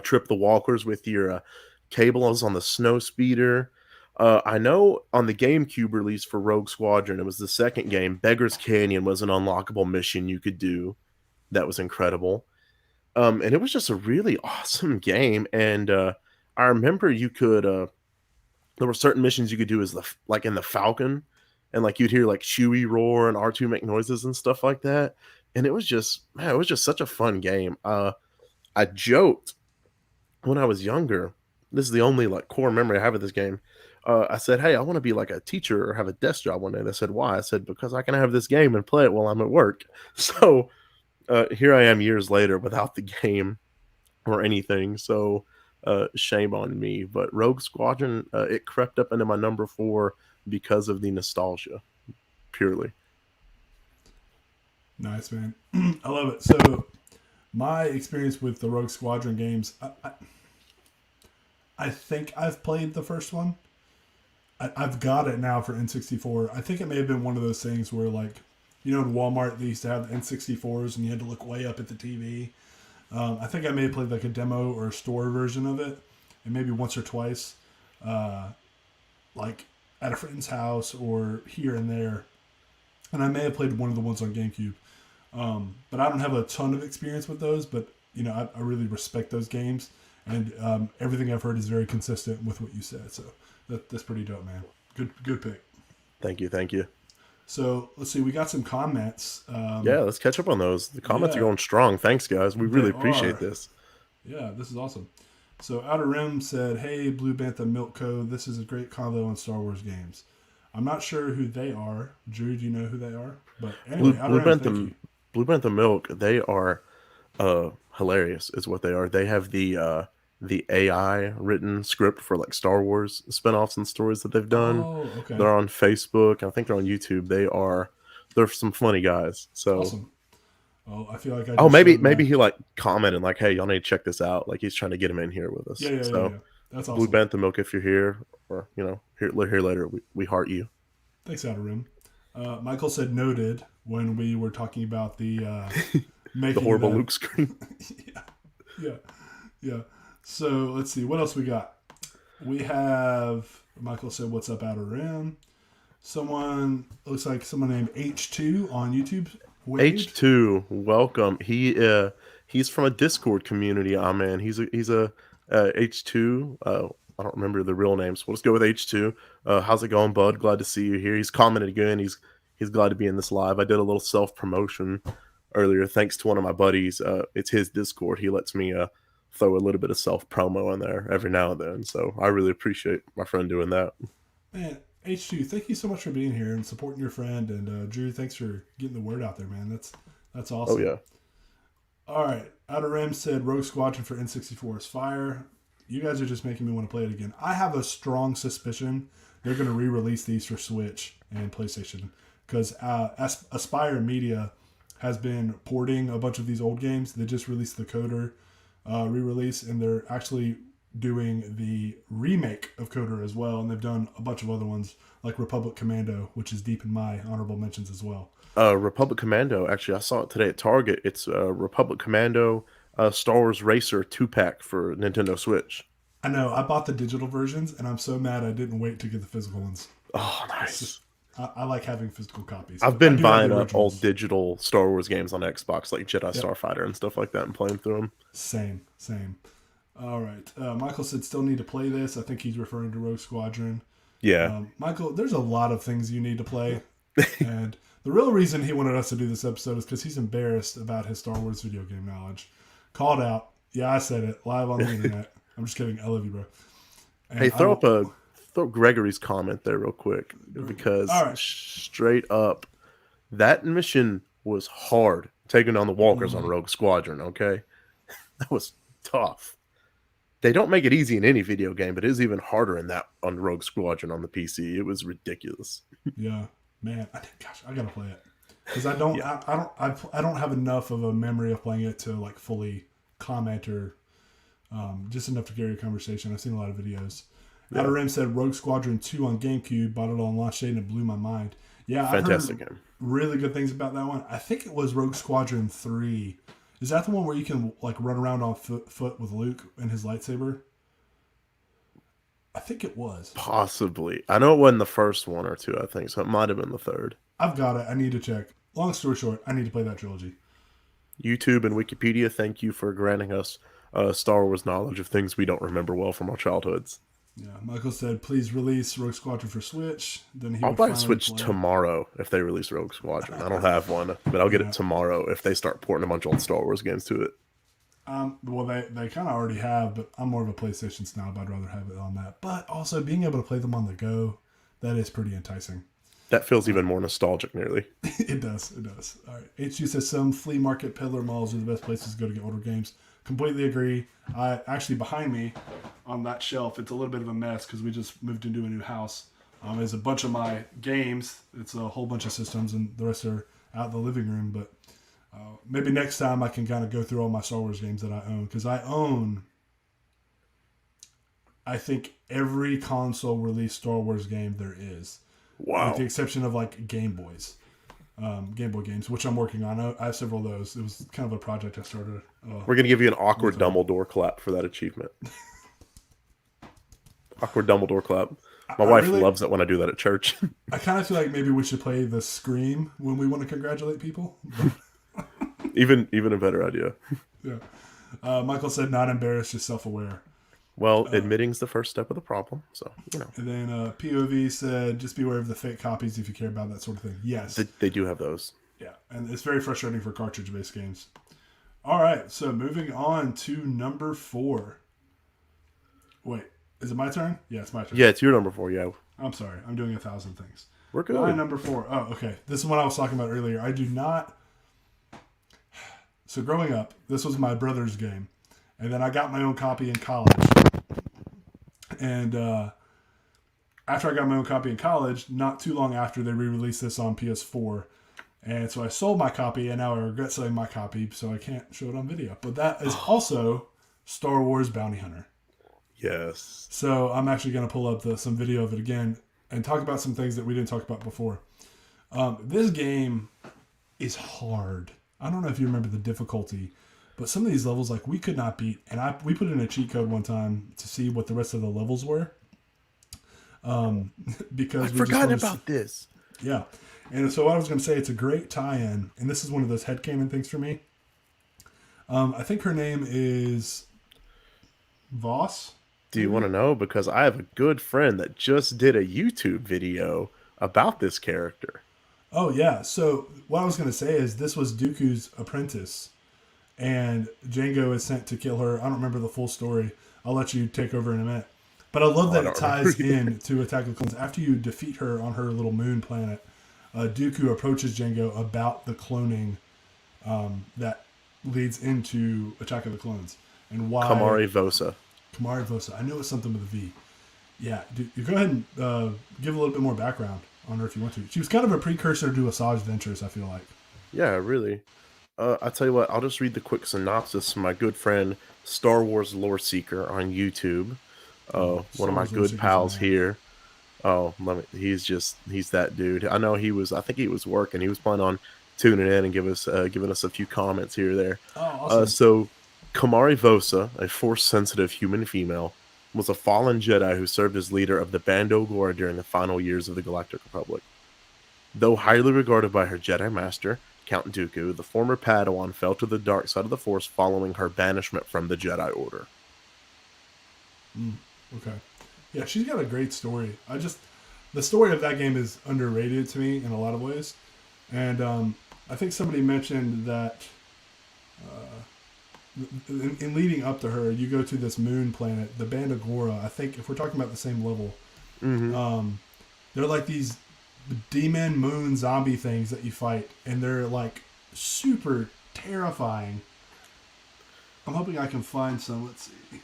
trip the walkers with your cables on the snow speeder. I know on the GameCube release for Rogue Squadron, it was the second game. Beggar's Canyon was an unlockable mission you could do that was incredible. And it was just a really awesome game. And I remember you could there were certain missions you could do as like in the Falcon, and like you'd hear like Chewie roar and R2 make noises and stuff like that. And it was just, man, it was just such a fun game. I joked when I was younger. This is the only like core memory I have of this game. I said, "Hey, I want to be like a teacher or have a desk job one day." They said, "Why?" I said, "Because I can have this game and play it while I'm at work." So here I am years later without the game or anything. So shame on me. But Rogue Squadron, it crept up into my number 4 because of the nostalgia, purely. Nice, man. I love it. So my experience with the Rogue Squadron games, I think I've played the first one. I've got it now for N64. I think it may have been one of those things where, like, in Walmart they used to have N64s and you had to look way up at the TV. I think I may have played like a demo or a store version of it, and maybe once or twice, like at a friend's house or here and there. And I may have played one of the ones on GameCube. But I don't have a ton of experience with those, but I really respect those games, and everything I've heard is very consistent with what you said. So that's pretty dope, man. Good pick. Thank you. So let's see, we got some comments. Yeah, let's catch up on those. The comments are going strong. Thanks, guys. We really appreciate this. Yeah, this is awesome. So Outer Rim said, "Hey, Blue Bantha Milk Co. This is a great convo on Star Wars games. I'm not sure who they are. Drew, do you know who they are? But anyway, Blue Bantha Milk, they are hilarious is what they are. They have the AI written script for like Star Wars spinoffs and stories that they've done. Oh, okay. They're on Facebook. I think they're on YouTube. They're some funny guys. So awesome. Oh, I feel like I just maybe he like commented like, "Hey, y'all need to check this out." Like he's trying to get him in here with us. Yeah. That's awesome. Blue Bantha Milk, if you're here, or here later, we heart you. Thanks, Outer Rim. Michael said noted when we were talking about the making the horrible Luke screen. Yeah. So let's see what else we got. We have Michael said, "What's up, Outer Rim?" Looks like someone named H2 on YouTube. Waved. H2, welcome. He's from a Discord community I'm in. He's a H2. I don't remember the real name, so let's go with H2. How's it going, bud? Glad to see you here. He's commented again. He's glad to be in this live. I did a little self promotion earlier, thanks to one of my buddies. It's his Discord. He lets me throw a little bit of self promo in there every now and then. So I really appreciate my friend doing that. Man, H2, thank you so much for being here and supporting your friend. And Drew, thanks for getting the word out there, man. That's Oh awesome. yeah. All right. Outer Rim said Rogue Squadron for N64 is fire. You guys are just making me want to play it again. I have a strong suspicion they're going to re-release these for Switch and PlayStation because Aspire Media has been porting a bunch of these old games. They just released the Coder re-release, and they're actually doing the remake of Coder as well. And they've done a bunch of other ones like Republic Commando, which is deep in my honorable mentions as well. Republic Commando. Actually, I saw it today at Target. It's Republic Commando Star Wars Racer 2-pack for Nintendo Switch. I know. I bought the digital versions, and I'm so mad I didn't wait to get the physical ones. Oh, nice. I like having physical copies. I've been buying up old digital Star Wars games on Xbox, like Jedi Starfighter and stuff like that, and playing through them. Same. All right. Michael said still need to play this. I think he's referring to Rogue Squadron. Yeah. Michael, there's a lot of things you need to play. And the real reason he wanted us to do this episode is because he's embarrassed about his Star Wars video game knowledge. Called out. Yeah, I said it. Live on the internet. I'm just kidding. I love you, bro. And hey, throw Gregory's comment there real quick, because straight up, that mission was hard, taking on the walkers on Rogue Squadron, okay? That was tough. They don't make it easy in any video game, but it is even harder in that on Rogue Squadron on the PC. It was ridiculous. Yeah, man. I gotta play it because I don't have enough of a memory of playing it to like fully comment or just enough to carry a conversation. I've seen a lot of videos. Yeah. Outer Rim said Rogue Squadron 2 on GameCube, bought it on launch day and it blew my mind. Yeah, fantastic I've heard game. Really good things about that one. I think it was Rogue Squadron 3. Is that the one where you can like run around on foot with Luke and his lightsaber? I think it was. Possibly. I know it wasn't the first one or two, I think, so it might have been the third. I've got it. I need to check. Long story short, I need to play that trilogy. YouTube and Wikipedia, thank you for granting us Star Wars knowledge of things we don't remember well from our childhoods. Yeah, Michael said, please release Rogue Squadron for Switch. Then I'll buy a Switch tomorrow if they release Rogue Squadron. I don't have one, but I'll get it tomorrow if they start porting a bunch of old Star Wars games to it. Well, they kind of already have, but I'm more of a PlayStation snob. I'd rather have it on that. But also, being able to play them on the go, that is pretty enticing. That feels even more nostalgic, nearly. It does. All right. HG says some flea market peddler malls are the best places to go to get older games. Completely agree. Actually, behind me on that shelf, it's a little bit of a mess because we just moved into a new house. There's a bunch of my games. It's a whole bunch of systems, and the rest are out in the living room. But maybe next time I can kind of go through all my Star Wars games that I own, because I own, I think, every console released Star Wars game there is. Wow. With the exception of like Game Boys. Game Boy games, which I'm working on. I have several of those. It was kind of a project I started. We're going to give you an awkward Dumbledore clap for that achievement. Awkward Dumbledore clap. My wife loves it when I do that at church. I kind of feel like maybe we should play the Scream when we want to congratulate people. even a better idea. Yeah. Michael said, not embarrassed, just self-aware. Well, admitting's the first step of the problem, so, you know. And then POV said, just beware of the fake copies if you care about that sort of thing. Yes. They do have those. Yeah, and it's very frustrating for cartridge-based games. All right, so moving on to number 4. Wait, is it my turn? Yeah, it's my turn. Yeah, it's your number 4, yeah. I'm sorry, I'm doing 1,000 things. We're good. My number 4. Oh, okay. This is what I was talking about earlier. I do not... So growing up, this was my brother's game. And then I got my own copy in college. And after I got my own copy in college, not too long after, they re-released this on PS4. And so I sold my copy, and now I regret selling my copy, so I can't show it on video. But that is also Star Wars Bounty Hunter. Yes. So I'm actually going to pull up some video of it again and talk about some things that we didn't talk about before. This game is hard. I don't know if you remember the difficulty, but some of these levels, like, we could not beat. And we put in a cheat code one time to see what the rest of the levels were. Because I'd forgotten about this. Yeah. And so what I was going to say, it's a great tie-in. And this is one of those headcanon things for me. I think her name is Voss. Do you want to know? Because I have a good friend that just did a YouTube video about this character. Oh, yeah. So what I was going to say is this was Dooku's apprentice. And Jango is sent to kill her. I don't remember the full story. I'll let you take over in a minute. But I love that I it don't ties remember. in to Attack of the Clones. After you defeat her on her little moon planet, Dooku approaches Jango about the cloning that leads into Attack of the Clones and why Kamari Vosa. Kamari Vosa. I knew it was something with a V. Yeah, you go ahead and give a little bit more background on her if you want to. She was kind of a precursor to Asajj Ventress, I feel like. Yeah, really. I'll tell you what, I'll just read the quick synopsis from my good friend, Star Wars Lore Seeker on YouTube. One Star of my Wars Lore good Seeker's pals man. here. Oh, he's that dude. I know I think he was working. He was planning on tuning in and giving us a few comments here or there. Oh, awesome. So Kamari Vosa, a force-sensitive human female, was a fallen Jedi who served as leader of the Bando Gora during the final years of the Galactic Republic. Though highly regarded by her Jedi Master, Count Dooku, the former Padawan fell to the dark side of the Force following her banishment from the Jedi Order. Okay. Yeah, she's got a great story. The story of that game is underrated to me in a lot of ways. And I think somebody mentioned that in leading up to her, you go to this moon planet, the Bandagora. I think if we're talking about the same level, they're like these demon moon zombie things that you fight, and they're like super terrifying. I'm hoping I can find some. Let's see.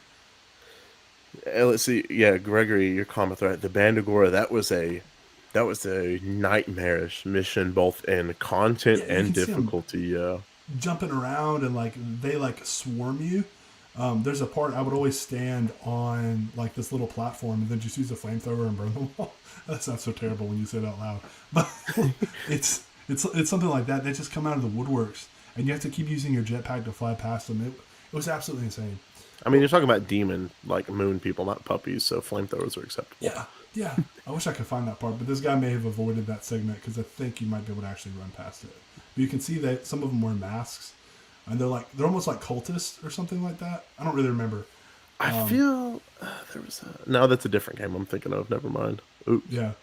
Let's see. Yeah, Gregory, your comment right. The Bandagora, that was a nightmarish mission, both in content Yeah, you and can see them difficulty. Yeah. jumping around and like they like swarm you. There's a part I would always stand on like this little platform and then just use a flamethrower and burn them all. That sounds so terrible when you say it out loud, but it's something like that. They just come out of the woodworks and you have to keep using your jetpack to fly past them. It was absolutely insane. I mean, you're talking about demon, like moon people, not puppies, so flamethrowers are acceptable. Yeah. I wish I could find that part, but this guy may have avoided that segment because I think you might be able to actually run past it. But you can see that some of them wear masks, and they're almost like cultists or something like that. I don't really remember. I feel there was no. That's a different game I'm thinking of. Never mind. Oops. Yeah.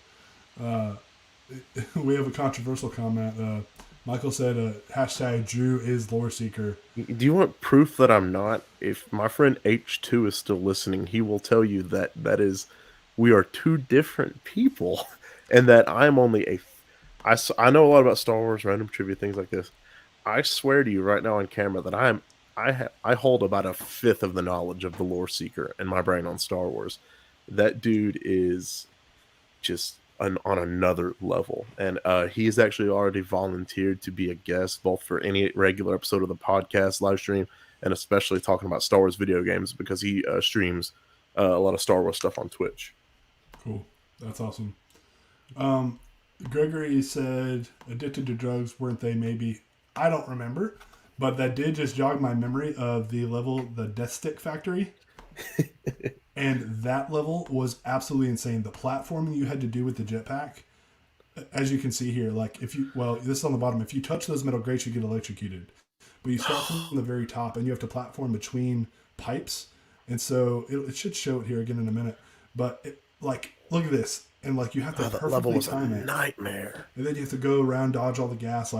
We have a controversial comment. Michael said, hashtag Drew is lore seeker. Do you want proof that I'm not? If my friend H2 is still listening, he will tell you that we are two different people, and that I'm only I know a lot about Star Wars, random trivia, things like this. I swear to you right now on camera that I hold about a fifth of the knowledge of the lore seeker in my brain on Star Wars. That dude is just on another level, and he's actually already volunteered to be a guest both for any regular episode of the podcast, live stream, and especially talking about Star Wars video games because he streams a lot of Star Wars stuff on Twitch. Cool. That's awesome. Gregory said, addicted to drugs, weren't they? Maybe. I don't remember, but that did just jog my memory of the level, the Death Stick Factory. And that level was absolutely insane. The platforming you had to do with the jetpack, as you can see here, like this is on the bottom. If you touch those metal grates, you get electrocuted. But you start from the very top, and you have to platform between pipes. And so it should show it here again in a minute. But look at this, and like you have to That level perfectly was time a it. nightmare. And then you have to go around, dodge all the gas.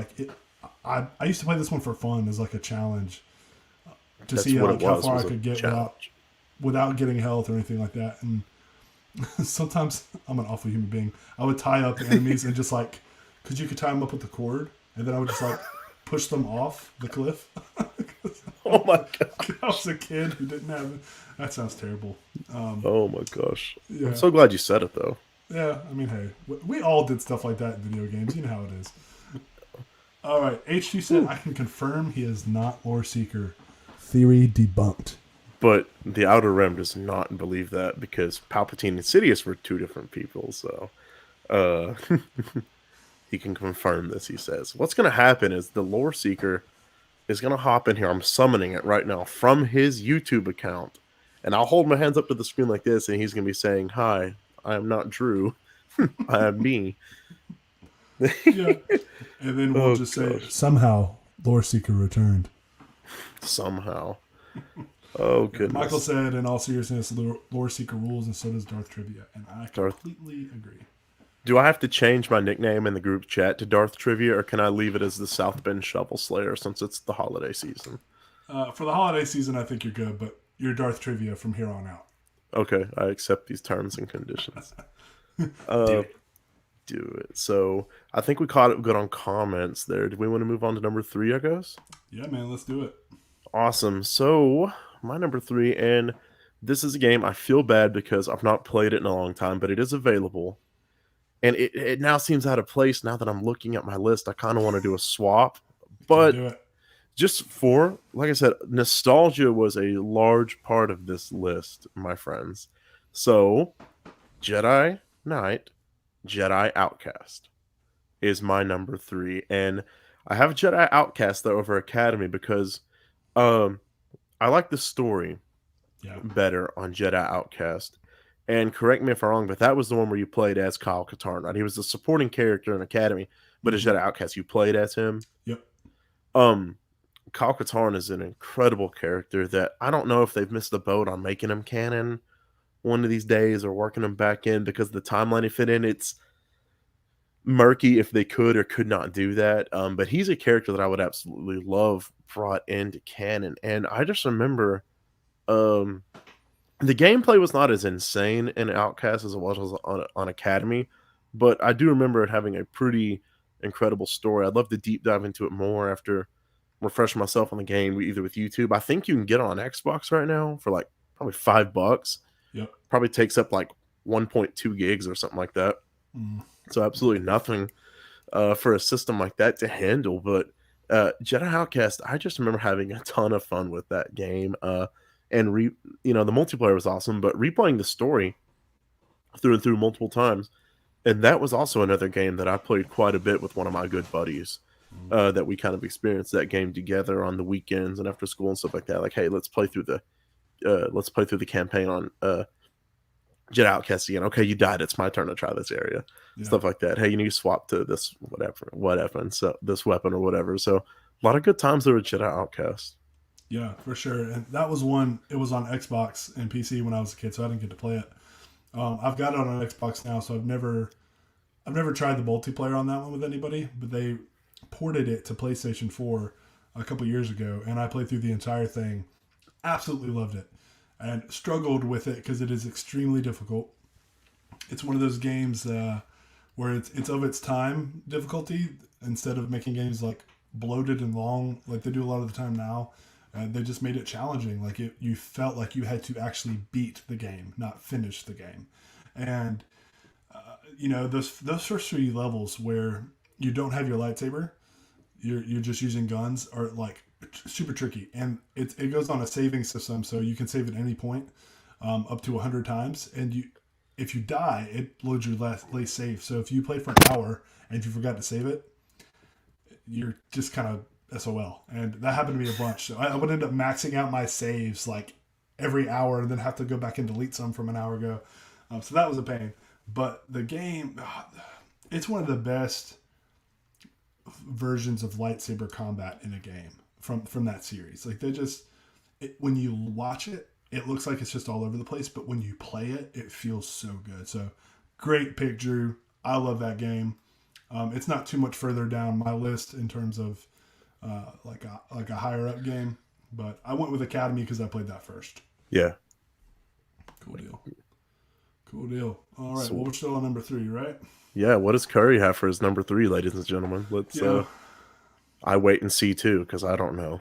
I used to play this one for fun as like a challenge to see how far I could get without getting health or anything like that. And sometimes I'm an awful human being. I would tie up the enemies and just like, because you could tie them up with the cord, and then I would just like push them off the cliff. Oh my god! I was a kid who didn't have it. That sounds terrible. Oh my gosh! Yeah. I'm so glad you said it though. Yeah, I mean, hey, we all did stuff like that in video games. You know how it is. All right, H2 said, I can confirm he is not lore seeker. Theory debunked. But the Outer Rim does not believe that because Palpatine and Sidious were two different people. So he can confirm this, he says. What's going to happen is the lore seeker is going to hop in here. I'm summoning it right now from his YouTube account. And I'll hold my hands up to the screen like this, and he's going to be saying, hi, I am not Drew. I am me. Yeah. And then we'll just say, somehow, lore seeker returned. Somehow. Oh, goodness. Michael said, in all seriousness, lore seeker rules, and so does Darth Trivia. And I completely agree. Do I have to change my nickname in the group chat to Darth Trivia, or can I leave it as the South Bend Shovel Slayer since it's the holiday season? For the holiday season, I think you're good, but you're Darth Trivia from here on out. Okay, I accept these terms and conditions. Do Uh, it. do it. So I think we caught it good on comments there. Do we want to move on to number three, I guess? Yeah, man, let's do it. Awesome. So my number three, and this is a game I feel bad because I've not played it in a long time, but it is available. And it now seems out of place now that I'm looking at my list. I kind of want to do a swap, Gotta but do it. just for, like I said, nostalgia was a large part of this list, my friends. So Jedi Knight, Jedi Outcast is my number three. And I have Jedi Outcast though over Academy because um I like the story Yeah. better on Jedi Outcast. And correct me if I'm wrong, but that was the one where you played as Kyle Katarn, right? He was the supporting character in Academy, but as Jedi Outcast, you played as him. Yep. Um, Kyle Katarn is an incredible character that I don't know if they've missed the boat on making him canon one of these days or working him back in because the timeline he fit in, it's murky if they could or could not do that. But he's a character that I would absolutely love brought into canon. And I just remember um the gameplay was not as insane in Outcast as it was on Academy, but I do remember it having a pretty incredible story. I'd love to deep dive into it more after refreshing myself on the game, either with YouTube. I think you can get it on Xbox right now for like probably $5. Yep. Probably takes up like 1.2 gigs or something like that. Mm. So absolutely nothing for a system like that to handle. But Jedi Outcast, I just remember having a ton of fun with that game. And the multiplayer was awesome, but replaying the story through and through multiple times, and that was also another game that I played quite a bit with one of my good buddies. That we kind of experienced that game together on the weekends and after school and stuff like that. Like, hey, let's play through the campaign on Jedi Outcast again. Okay, you died. It's my turn to try this area. Yeah. Stuff like that. Hey, you need to swap to this whatever, and so this weapon or whatever. So a lot of good times there with Jedi Outcast. Yeah, for sure. And that was one. It was on Xbox and PC when I was a kid, so I didn't get to play it. I've got it on an Xbox now, so I've never tried the multiplayer on that one with anybody. But they ported it to PlayStation 4 a couple years ago, and I played through the entire thing. Absolutely loved it, and struggled with it because it is extremely difficult. It's one of those games where it's of its time difficulty instead of making games like bloated and long like they do a lot of the time now. They just made it challenging. Like you felt like you had to actually beat the game, not finish the game. And those first three levels where you don't have your lightsaber, you're just using guns, are like super tricky. And it goes on a saving system, so you can save at any point, up to 100 times. And if you die, it loads your last save. So if you played for an hour and if you forgot to save it, you're just kind of SOL. And that happened to me a bunch. So I would end up maxing out my saves like every hour and then have to go back and delete some from an hour ago. So that was a pain. But the game, it's one of the best versions of lightsaber combat in a game from that series. Like when you watch it, it looks like it's just all over the place. But when you play it, it feels so good. So great pick, Drew. I love that game. It's not too much further down my list in terms of like a higher up game, but I went with Academy because I played that first. Yeah. Cool deal. All right, well, we're still on number 3, right? Yeah. What does Curry have for his number 3, ladies and gentlemen? Let's. I wait and see too because I don't know.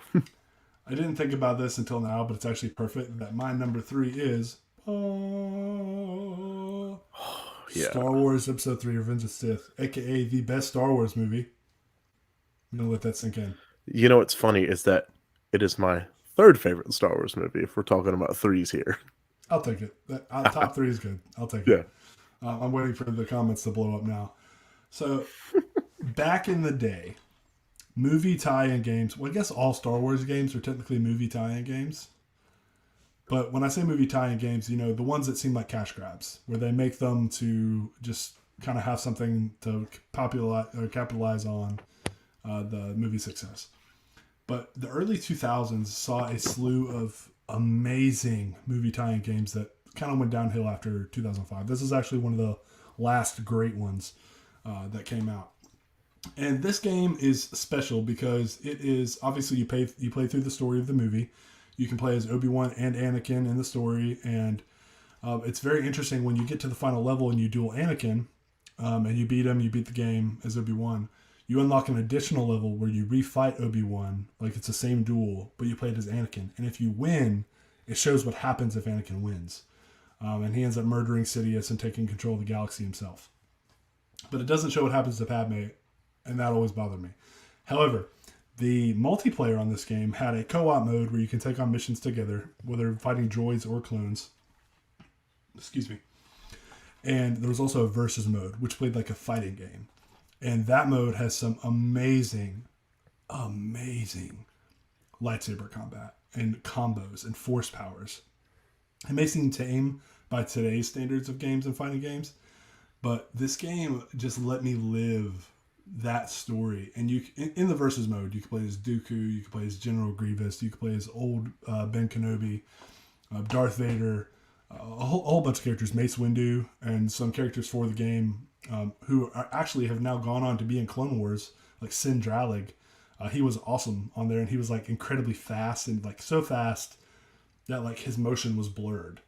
I didn't think about this until now, but it's actually perfect that my number 3 is Star Wars Episode 3: Revenge of the Sith, aka the best Star Wars movie. I'm gonna let that sink in. You know what's funny is that it is my third favorite Star Wars movie. If we're talking about threes here, I'll take it. Top 3 is good. I'll take it. I'm waiting for the comments to blow up now. So, back in the day, movie tie-in games. Well, I guess all Star Wars games are technically movie tie-in games. But when I say movie tie-in games, the ones that seem like cash grabs, where they make them to just kind of have something to capitalize on the movie success. But the early 2000s saw a slew of amazing movie tie-in games that kind of went downhill after 2005. This is actually one of the last great ones that came out. And this game is special because it is, obviously you play through the story of the movie. You can play as Obi-Wan and Anakin in the story, and It's very interesting when you get to the final level and you duel Anakin, and you beat him, you beat the game as Obi-Wan. You unlock an additional level where you refight Obi-Wan, like it's the same duel, but you play it as Anakin. And if you win, it shows what happens if Anakin wins. And he ends up murdering Sidious and taking control of the galaxy himself. But it doesn't show what happens to Padme, and that always bothered me. However, the multiplayer on this game had a co-op mode where you can take on missions together, whether fighting droids or clones. Excuse me. And there was also a versus mode, which played like a fighting game. And that mode has some amazing lightsaber combat and combos and force powers. It may seem tame by today's standards of games and fighting games, but this game just let me live that story. And you, in the versus mode, you can play as Dooku, you can play as General Grievous, you can play as old Ben Kenobi, Darth Vader, a whole bunch of characters, Mace Windu, and some characters for the game who actually have now gone on to be in Clone Wars, like Sin Dralig. He was awesome on there, and he was like incredibly fast, and like so fast that like his motion was blurred.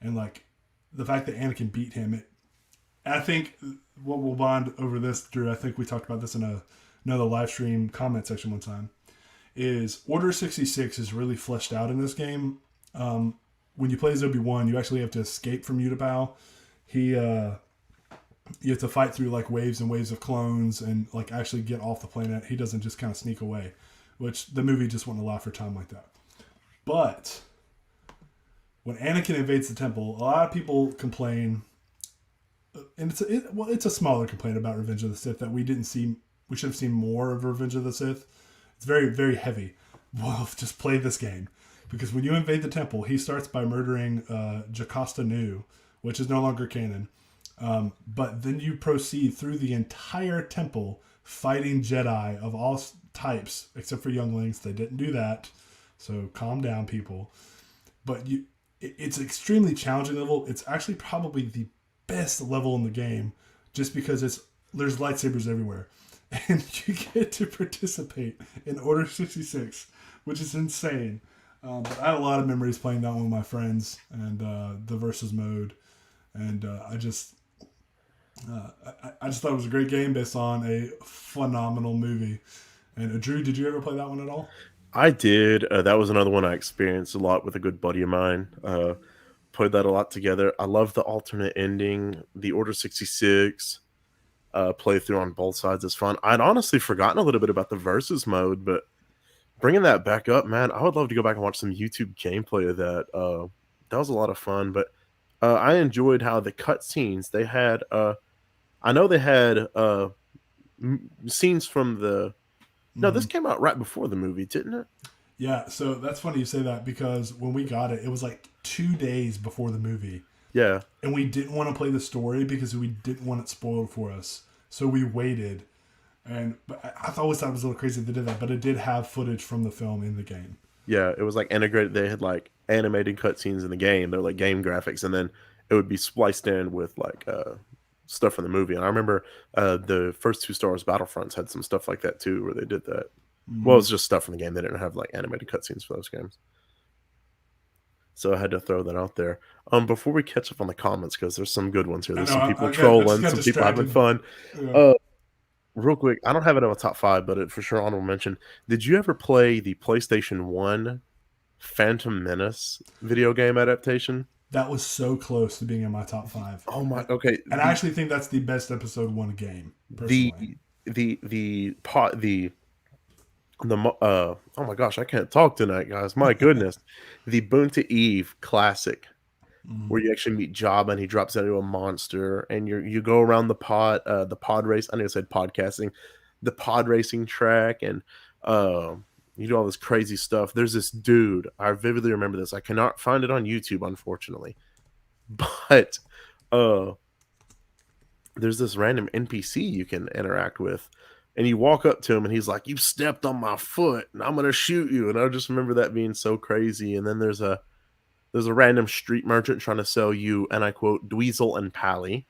And like the fact that Anakin beat him, I think what we'll bond over this, Drew, I think we talked about this in another live stream comment section one time, is Order 66 is really fleshed out in this game. When you play as Obi-Wan, you actually have to escape from Utapau. You have to fight through like waves and waves of clones and like actually get off the planet. He doesn't just kind of sneak away, which the movie just wouldn't allow for time like that. But when Anakin invades the temple, a lot of people complain, and it's a smaller complaint about Revenge of the Sith, that we should have seen more of Revenge of the Sith. It's very, very heavy. Well, just play this game. Because when you invade the temple, he starts by murdering Jocasta Nu, which is no longer canon. But then you proceed through the entire temple fighting Jedi of all types, except for younglings. They didn't do that. So calm down, people. But it's extremely challenging level. It's actually probably the best level in the game, just because there's lightsabers everywhere. And you get to participate in Order 66, which is insane. But I had a lot of memories playing that one with my friends and the versus mode. And I just thought it was a great game based on a phenomenal movie. And Drew, did you ever play that one at all? I did. That was another one I experienced a lot with a good buddy of mine. Played that a lot together. I love the alternate ending. The Order 66 playthrough on both sides is fun. I'd honestly forgotten a little bit about the versus mode, but bringing that back up, man, I would love to go back and watch some YouTube gameplay of that. That was a lot of fun, but I enjoyed how the cutscenes they had. I know they had scenes from the. No, this came out right before the movie, didn't it? Yeah, so that's funny you say that, because when we got it, it was like 2 days before the movie. Yeah. And we didn't want to play the story because we didn't want it spoiled for us. So we waited. But I always thought it was a little crazy they did that, but it did have footage from the film in the game. Yeah, it was like integrated. They had like animated cutscenes in the game. They're like game graphics, and then it would be spliced in with like stuff from the movie. And I remember the first 2 Star Wars Battlefronts had some stuff like that too, where they did that. Well, it was just stuff from the game. They didn't have like animated cutscenes for those games. So I had to throw that out there. Before we catch up on the comments, because there's some good ones here. There's some people trolling, some people having fun. Yeah. Real quick, I don't have it in my top 5, but for sure honorable mention. Did you ever play the PlayStation 1 Phantom Menace video game adaptation? That was so close to being in my top 5. Oh my, okay. And I actually think that's the best episode 1 game. Personally. Oh my gosh, I can't talk tonight, guys. My goodness. The Boonta Eve classic, where you actually meet Jabba and he drops into a monster, and you go around the pod race. I know I said podcasting, the pod racing track, and you do all this crazy stuff. There's this dude, I vividly remember this. I cannot find it on YouTube, unfortunately, but there's this random NPC you can interact with. And you walk up to him, and he's like, "You stepped on my foot, and I'm gonna shoot you." And I just remember that being so crazy. And then there's a random street merchant trying to sell you, and I quote, Dweezil and Pally.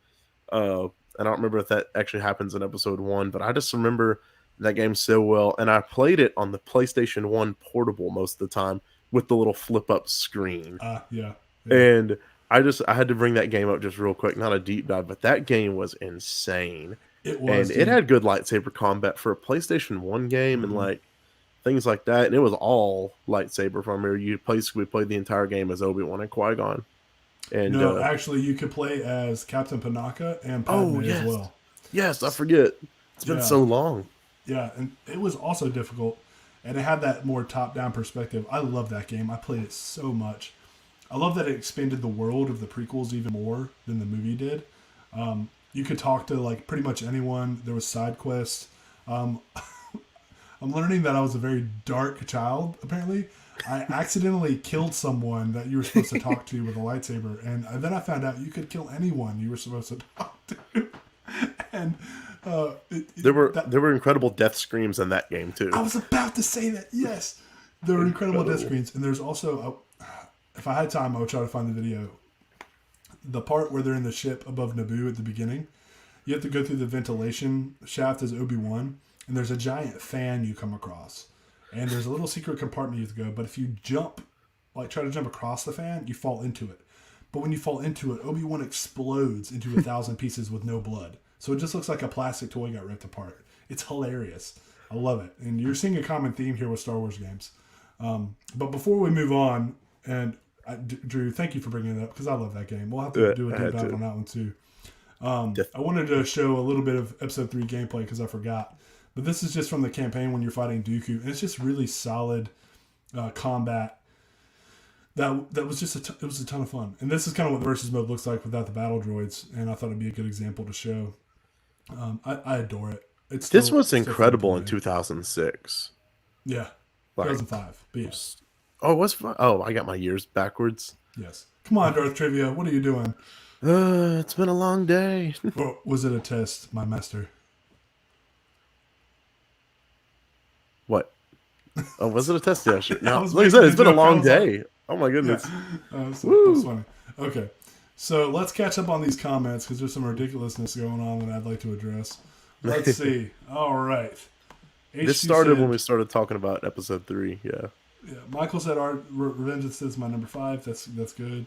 I don't remember if that actually happens in episode 1, but I just remember that game so well. And I played it on the PlayStation 1 portable most of the time with the little flip-up screen. Yeah. And I had to bring that game up just real quick, not a deep dive, but that game was insane. It was, And it dude. had good lightsaber combat for a PlayStation 1 game and Mhm. like things like that. And it was all lightsaber from here. You basically played the entire game as Obi-Wan and Qui-Gon. And No, actually, you could play as Captain Panaka and oh Padme as yes. well. Yes, I forget. It's been Yeah, so long. yeah, and it was also difficult, and it had that more top-down perspective. I love that game. I played it so much. I love that it expanded the world of the prequels even more than the movie did. You could talk to like pretty much anyone. There was side quests. Um, I'm learning that I was a very dark child. Apparently, I accidentally killed someone that you were supposed to talk to with a lightsaber, and then I found out you could kill anyone you were supposed to talk to. And There were incredible death screams in that game too. I was about to say that. Yes, there were incredible death Incredible. screens, and there's also, if I had time, I would try to find the video. The part where they're in the ship above Naboo at the beginning, you have to go through the ventilation shaft as Obi-Wan, and there's a giant fan you come across, and there's a little secret compartment you have to go. But if you jump, like try to jump across the fan, you fall into it. But when you fall into it, Obi-Wan explodes into 1,000 pieces with no blood. So it just looks like a plastic toy got ripped apart. It's hilarious. I love it. And you're seeing a common theme here with Star Wars games. But before we move on, and Drew, thank you for bringing it up because I love that game. We'll have to do a I deep had dive to. on that one too. I wanted to show a little bit of Episode 3 gameplay because I forgot. But this is just from the campaign when you're fighting Dooku. And it's just really solid combat. That was just it was a ton of fun. And this is kind of what the versus mode looks like without the battle droids. And I thought it'd be a good example to show. I adore it. This was still incredible fun in to me. 2006. Yeah, Like, 2005. But yes, oh, what's fun? Oh, I got my years backwards. yes. Come on, Darth Trivia. What are you doing? It's been a long day. Or was it a test, my master? What? Oh, was it a test? Yeah, sure. I No, was like I making said, a it's been a joke. I long was like, day. Oh my yeah. goodness. That Woo. was funny. Okay, so let's catch up on these comments because there's some ridiculousness going on that I'd like to address. Let's see. All right. This H2 started said, when we started talking about episode 3. Yeah. yeah, Michael said, "Our Revenge of the Sith is my number 5. That's good."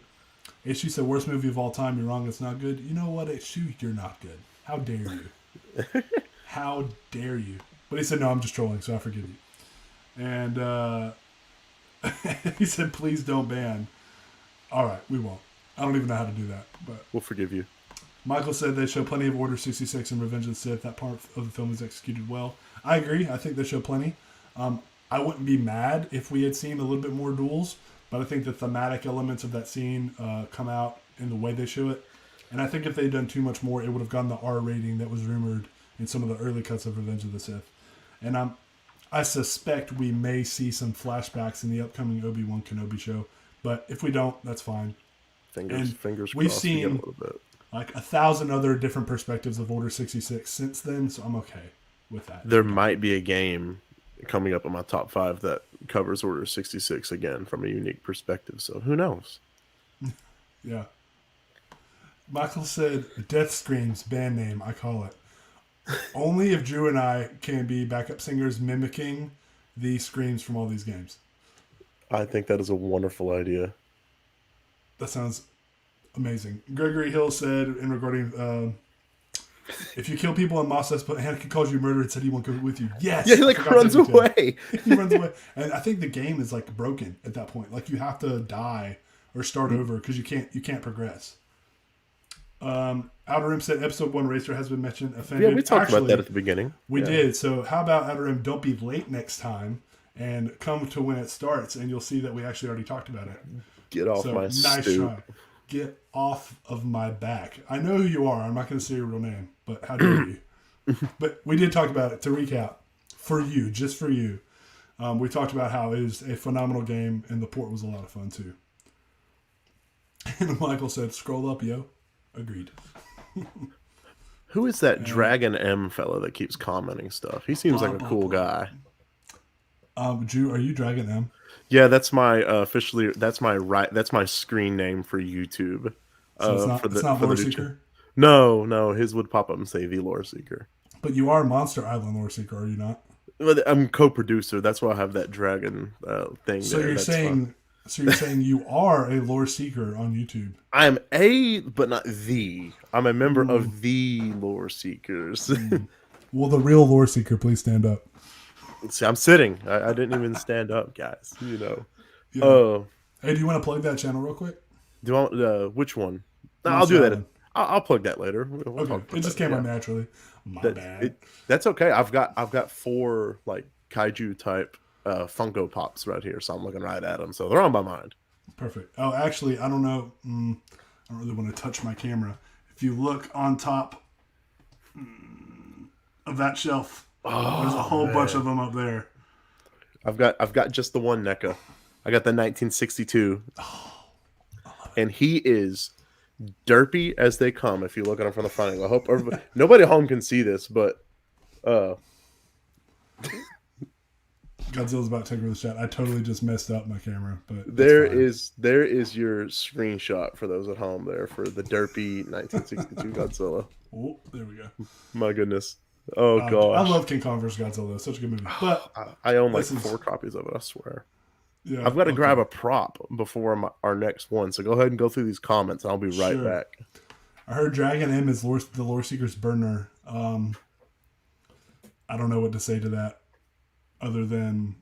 H2 said, "Worst movie of all time. You're wrong. It's not good." You know what, H2? You're not good. How dare you? How dare you? But he said, "No, I'm just trolling, so I forgive you." And he said, "Please don't ban." All right, we won't. I don't even know how to do that. But We'll forgive you. Michael said they show plenty of Order 66 and Revenge of the Sith. That part of the film is executed well. I agree. I think they show plenty. I wouldn't be mad if we had seen a little bit more duels, but I think the thematic elements of that scene come out in the way they show it. And I think if they'd done too much more, it would have gotten the R rating that was rumored in some of the early cuts of Revenge of the Sith. And I suspect we may see some flashbacks in the upcoming Obi-Wan Kenobi show. But if we don't, that's fine. Fingers And crossed. we've we get seen a little bit. like 1,000 other different perspectives of Order 66 since then, so I'm okay with that. There might be a game coming up in my top 5 that covers Order 66 again from a unique perspective. So who knows? Yeah. Michael said, "Death Screams, band name, I call it. Only if Drew and I can be backup singers mimicking the screams from all these games." I think that is a wonderful idea. That sounds amazing. Gregory Hill said, in regarding, if you kill people in Mos Espa, but Anakin calls you murderer and said he won't go with you. Yes! Yeah, he I like forgot runs that detail. away. He runs away. And I think the game is like broken at that point. Like you have to die or start over because you can't progress. Outer Rim said episode 1 racer has been mentioned. Offended. Yeah, we talked about Actually, that at the beginning. we Yeah. did. So how about Outer Rim? Don't be late next time and come to when it starts, and you'll see that we actually already talked about it. Get off So my nice stoop. try. Get off of my back. I know who you are. I'm not going to say your real name, but how dare you? But we did talk about it. To recap, for you, just for you, we talked about how it is a phenomenal game, and the port was a lot of fun too. And Michael said, "Scroll up, yo." Agreed. Who is that Dragon M fella that keeps commenting stuff? He seems like a cool guy. Drew, are you Dragon M? Yeah, that's my that's my screen name for YouTube. So it's not, it's not Lore new Seeker? No, his would pop up and say the Lore Seeker. But you are Monster Island Lore Seeker, are you not? But I'm co-producer. That's why I have that dragon thing. So there. you're That's saying, fun. So you're saying you are a lore seeker on YouTube? I'm but not the. I'm a member of the lore seekers. Will the real lore seeker please stand up? See, I'm sitting. I didn't even stand up, guys. You know. Yeah. Hey, do you want to plug that channel real quick? Do you want which one? No, I'll Monster do that. Island. I'll plug that later. Okay. It just came out naturally. My bad. That's okay. I've got 4 like kaiju type Funko Pops right here, so I'm looking right at them. So they're on my mind. Perfect. Oh, actually, I don't know. I don't really want to touch my camera. If you look on top of that shelf, there's a whole bunch of them up there. I've got just the one NECA. I got the 1962, and he is derpy as they come. If you look at him from the front angle, I hope nobody at home can see this, but Godzilla's about to take over the shot. I totally just messed up my camera, but there is your screenshot for those at home there for the derpy 1962 Godzilla. Oh, there we go. My goodness. Oh gosh. I love King Kong vs. Godzilla. Such a good movie. But I own like 4 copies of it, I swear. Yeah, I've got to grab a prop before our next one, so go ahead and go through these comments and I'll be right back. I heard Dragon M is the lore seeker's burner. I don't know what to say to that other than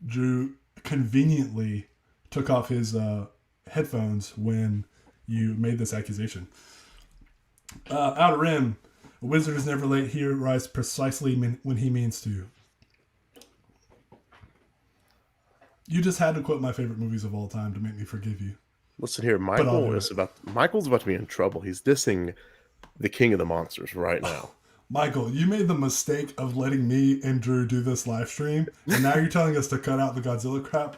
Drew conveniently took off his headphones when you made this accusation. Outer Rim, a wizard is never late. He arrives precisely when he means to. You just had to quote my favorite movies of all time to make me forgive you. Listen here, Michael's about to be in trouble. He's dissing the king of the monsters right now. Michael, you made the mistake of letting me and Drew do this live stream, and now you're telling us to cut out the Godzilla crap.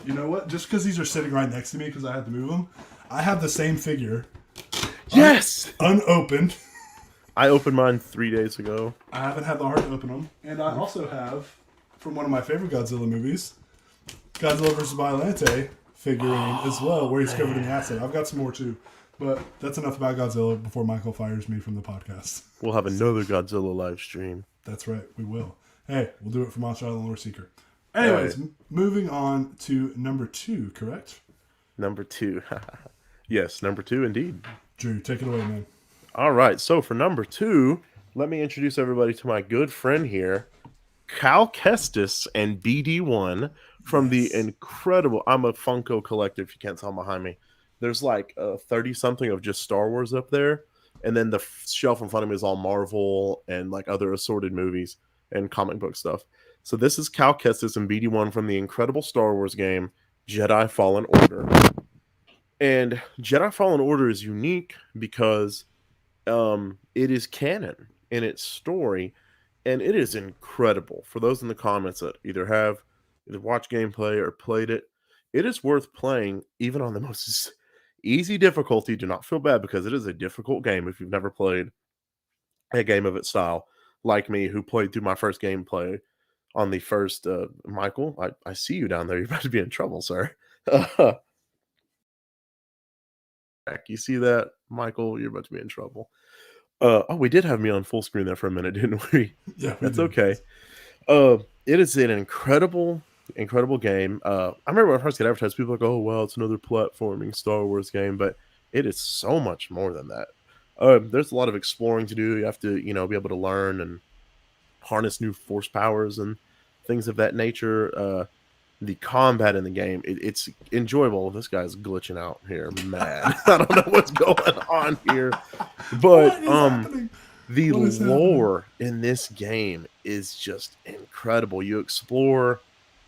You know what? Just because these are sitting right next to me because I had to move them, I have the same figure. Yes! Unopened. I opened mine 3 days ago. I haven't had the heart to open them. And I also have, from one of my favorite Godzilla movies, Godzilla vs. Violente figurine as well, where he's covered in acid. I've got some more too. But that's enough about Godzilla before Michael fires me from the podcast. We'll have another Godzilla live stream. That's right, we will. Hey, we'll do it for Monster Island Lore Seeker. Anyways, moving on to number 2, correct? Number 2. Yes, number 2 indeed. Drew, take it away, man. All right, so for number 2, let me introduce everybody to my good friend here, Cal Kestis and BD1 from the incredible... I'm a Funko collector, if you can't tell behind me. There's like 30-something of just Star Wars up there. And then the shelf in front of me is all Marvel and like other assorted movies and comic book stuff. So this is Cal Kestis and BD1 from the incredible Star Wars game, Jedi Fallen Order. And Jedi Fallen Order is unique because it is canon in its story. And it is incredible. For those in the comments that either watched gameplay or played it, it is worth playing even on the most... easy difficulty. Do not feel bad because it is a difficult game if you've never played a game of its style, like me, who played through my first gameplay on the first. Michael, I see you down there. You're about to be in trouble, sir. You see that, Michael? You're about to be in trouble. We did have me on full screen there for a minute, didn't we? Yeah, that's okay. It is an incredible game. I remember when I first got advertised, people were like, oh, well, it's another platforming Star Wars game, but it is so much more than that. There's a lot of exploring to do. You have to, be able to learn and harness new force powers and things of that nature. The combat in the game, it's enjoyable. This guy's glitching out here, mad. I don't know what's going on here, but the lore in this game is just incredible. You explore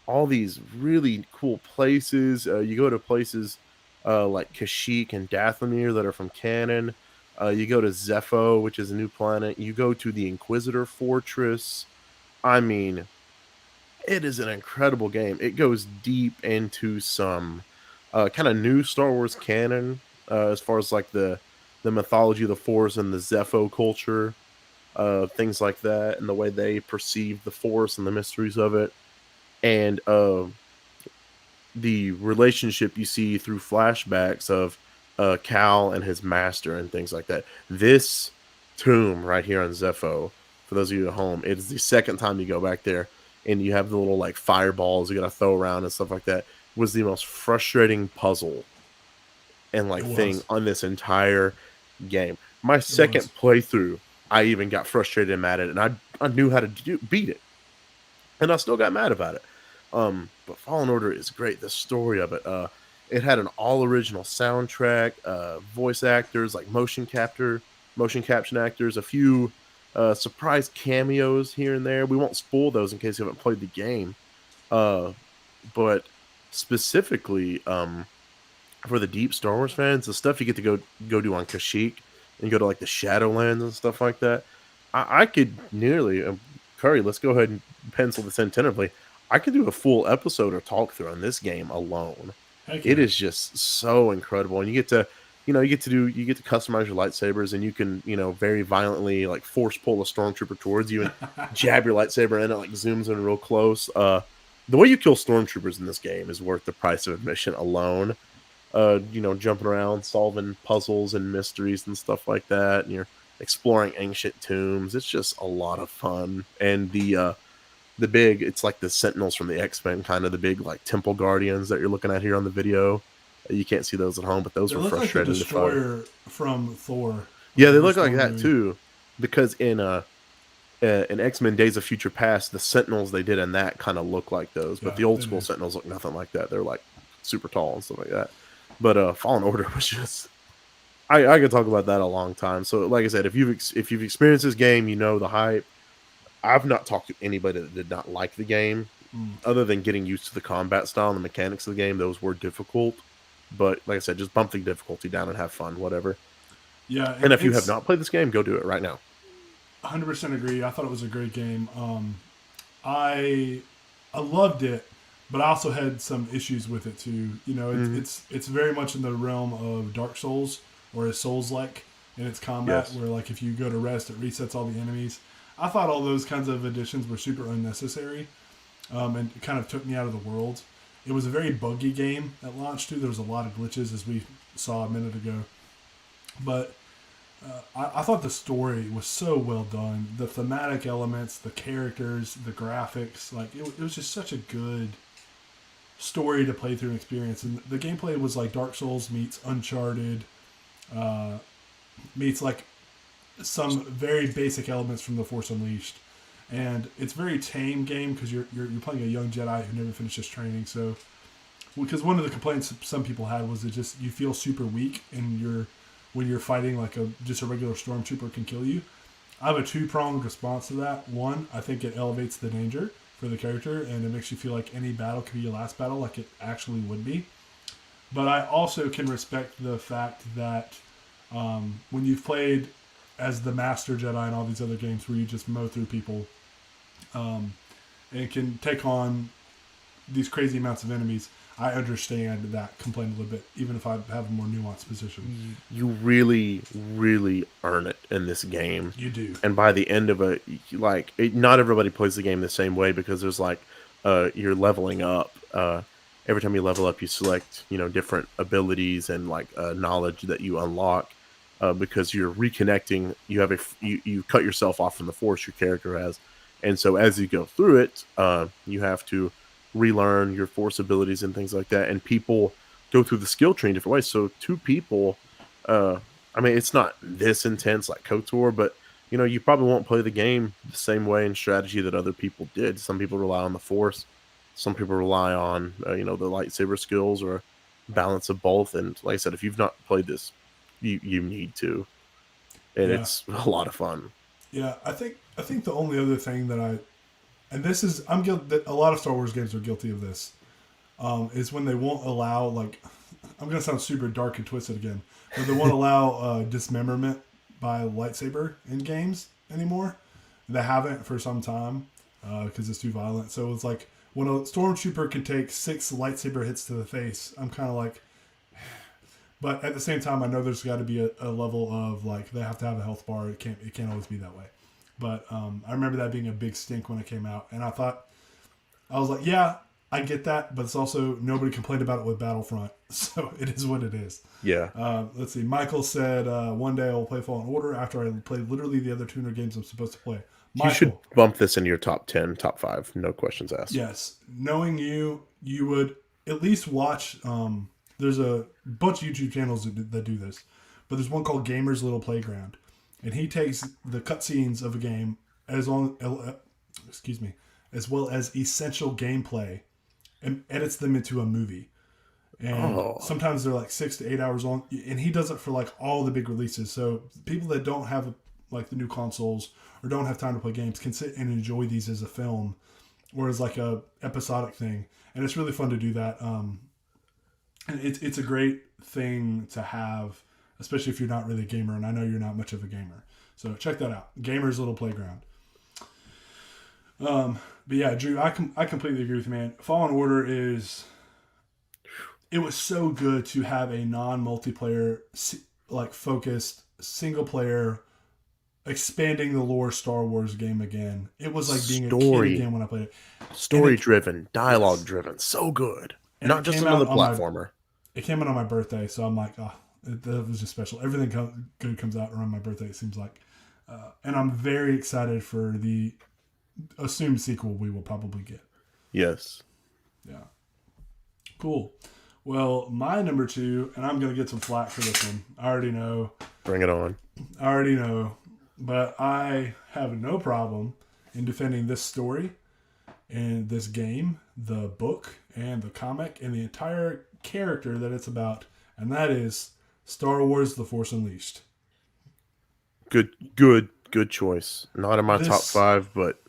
all these really cool places. You go to places like Kashyyyk and Dathomir that are from canon. You go to Zepho, which is a new planet. You go to the Inquisitor Fortress. I mean, it is an incredible game. It goes deep into some kind of new Star Wars canon as far as like the mythology of the Force and the Zepho culture, things like that, and the way they perceive the Force and the mysteries of it. And the relationship you see through flashbacks of Cal and his master and things like that. This tomb right here on Zepho, for those of you at home, it is the second time you go back there. and you have the little like fireballs you gotta throw around and stuff like that, was the most frustrating puzzle and It like thing was. on this entire game. My It was. second playthrough, I even got frustrated and mad at it, and I knew how to beat it, and I still got mad about it. But Fallen Order is great. The story of it, it had an all original soundtrack, voice actors like motion caption actors, a few surprise cameos here and there. We won't spoil those in case you haven't played the game. Uh, but specifically, for the deep Star Wars fans, the stuff you get to go do on Kashyyyk and go to like the Shadowlands and stuff like that, I could nearly Curry. Let's go ahead and pencil this in tentatively. I could do a full episode or talk through on this game alone. Heck It yeah. is just so incredible, and you get to, you get to customize your lightsabers, and you can, very violently like force pull a stormtrooper towards you and jab your lightsaber, and it like zooms in real close. The way you kill stormtroopers in this game is worth the price of admission alone. Jumping around, solving puzzles and mysteries and stuff like that, and you're exploring ancient tombs. It's just a lot of fun. And it's like the Sentinels from the X-Men, kind of the big like temple guardians that you're looking at here on the video. You can't see those at home, but those They were look like the frustrating to fight. destroyer from Thor, Yeah, the they first look like Thor that movie. too, because in X-Men Days of Future Past, the Sentinels they did in that kind of look like those, but Yeah, the old they school do. Sentinels look nothing like that. They're like super tall and stuff like that. But Fallen Order was just, I could talk about that a long time. So like I said, if you've experienced this game, you know the hype. I've not talked to anybody that did not like the game, Mm. other than getting used to the combat style and the mechanics of the game. Those were difficult, but like I said, just bump the difficulty down and have fun, whatever. Yeah, And and if you have it's not played this game, go do it right now. 100% agree. I thought it was a great game. I I loved it, but I also had some issues with it too. You know, Mm-hmm. it's very much in the realm of Dark Souls or a Souls like in its combat, Yes. where like if you go to rest, it resets all the enemies. I thought all those kinds of additions were super unnecessary, and it kind of took me out of the world. It was a very buggy game at launch too. There was a lot of glitches, as we saw a minute ago, but I thought the story was so well done. The thematic elements, the characters, the graphics, like it was just such a good story to play through and experience. And the gameplay was like Dark Souls meets Uncharted, uh, meets like some very basic elements from The Force Unleashed. And it's a very tame game because you're playing a young Jedi who never finished his training. So, because one of the complaints some people had was that just you feel super weak and you're when you're fighting like just a regular stormtrooper can kill you. I have a two-pronged response to that. One, I think it elevates the danger for the character and it makes you feel like any battle could be your last battle, like it actually would be. But I also can respect the fact that when you've played as the Master Jedi and all these other games where you just mow through people and can take on these crazy amounts of enemies, I understand that complaint a little bit, even if I have a more nuanced position. You really, really earn it in this game. You do. And by the end of it, not everybody plays the game the same way, because there's like, you're leveling up. Every time you level up, you select, different abilities and like knowledge that you unlock, because you're reconnecting. You have you cut yourself off from the force your character has. And so as you go through it, you have to relearn your force abilities and things like that. And people go through the skill tree in different ways. So two people, I mean, it's not this intense like KOTOR, but you probably won't play the game the same way in strategy that other people did. Some people rely on the force, some people rely on the lightsaber skills or balance of both. And like I said, if you've not played this, you need to, and Yeah. it's a lot of fun. Yeah, I think the only other thing that and this is I'm guilty. A lot of Star Wars games are guilty of this. Is when they won't allow like I'm gonna sound super dark and twisted again, but they won't allow dismemberment by lightsaber in games anymore. They haven't for some time because it's too violent. So it's like when a stormtrooper can take 6 lightsaber hits to the face, I'm kind of like. But at the same time, I know there's got to be a level of like they have to have a health bar. It can't always be that way. But I remember that being a big stink when it came out, and I was like, yeah, I get that, but it's also nobody complained about it with Battlefront, so it is what it is. Yeah. Let's see. Michael said, one day I will play Fallen Order after I play literally the other 200 games I'm supposed to play. Michael, You should bump this into your top 10, top 5, no questions asked. Yes. Knowing you would at least watch, there's a bunch of YouTube channels that do this, but there's one called Gamer's Little Playground, and he takes the cutscenes of a game as well as essential gameplay and edits them into a movie. And sometimes they're like 6 to 8 hours long, and he does it for like all the big releases. So people that don't have like the new consoles or don't have time to play games can sit and enjoy these as a film or as like a episodic thing. And it's really fun to do that. And it's a great thing to have, especially if you're not really a gamer, and I know you're not much of a gamer. So check that out. Gamer's Little Playground. But yeah, Drew, I completely agree with you, man. Fallen Order it was so good to have a non-multiplayer, like focused single player, expanding the lore Star Wars game again. It was like being a kid again when I played it. Story driven, dialogue driven, so good. And not just another platformer. It came out on my birthday, so I'm like, that was just special. Everything good comes out around my birthday, it seems like. And I'm very excited for the assumed sequel we will probably get. Yes. Yeah. Cool. Well, my number 2, and I'm going to get some flack for this one. I already know. Bring it on. I already know. But I have no problem in defending this story and this game, the book and the comic, and the entire character that it's about. And that is Star Wars The Force Unleashed. Good choice. Not in my top 5, but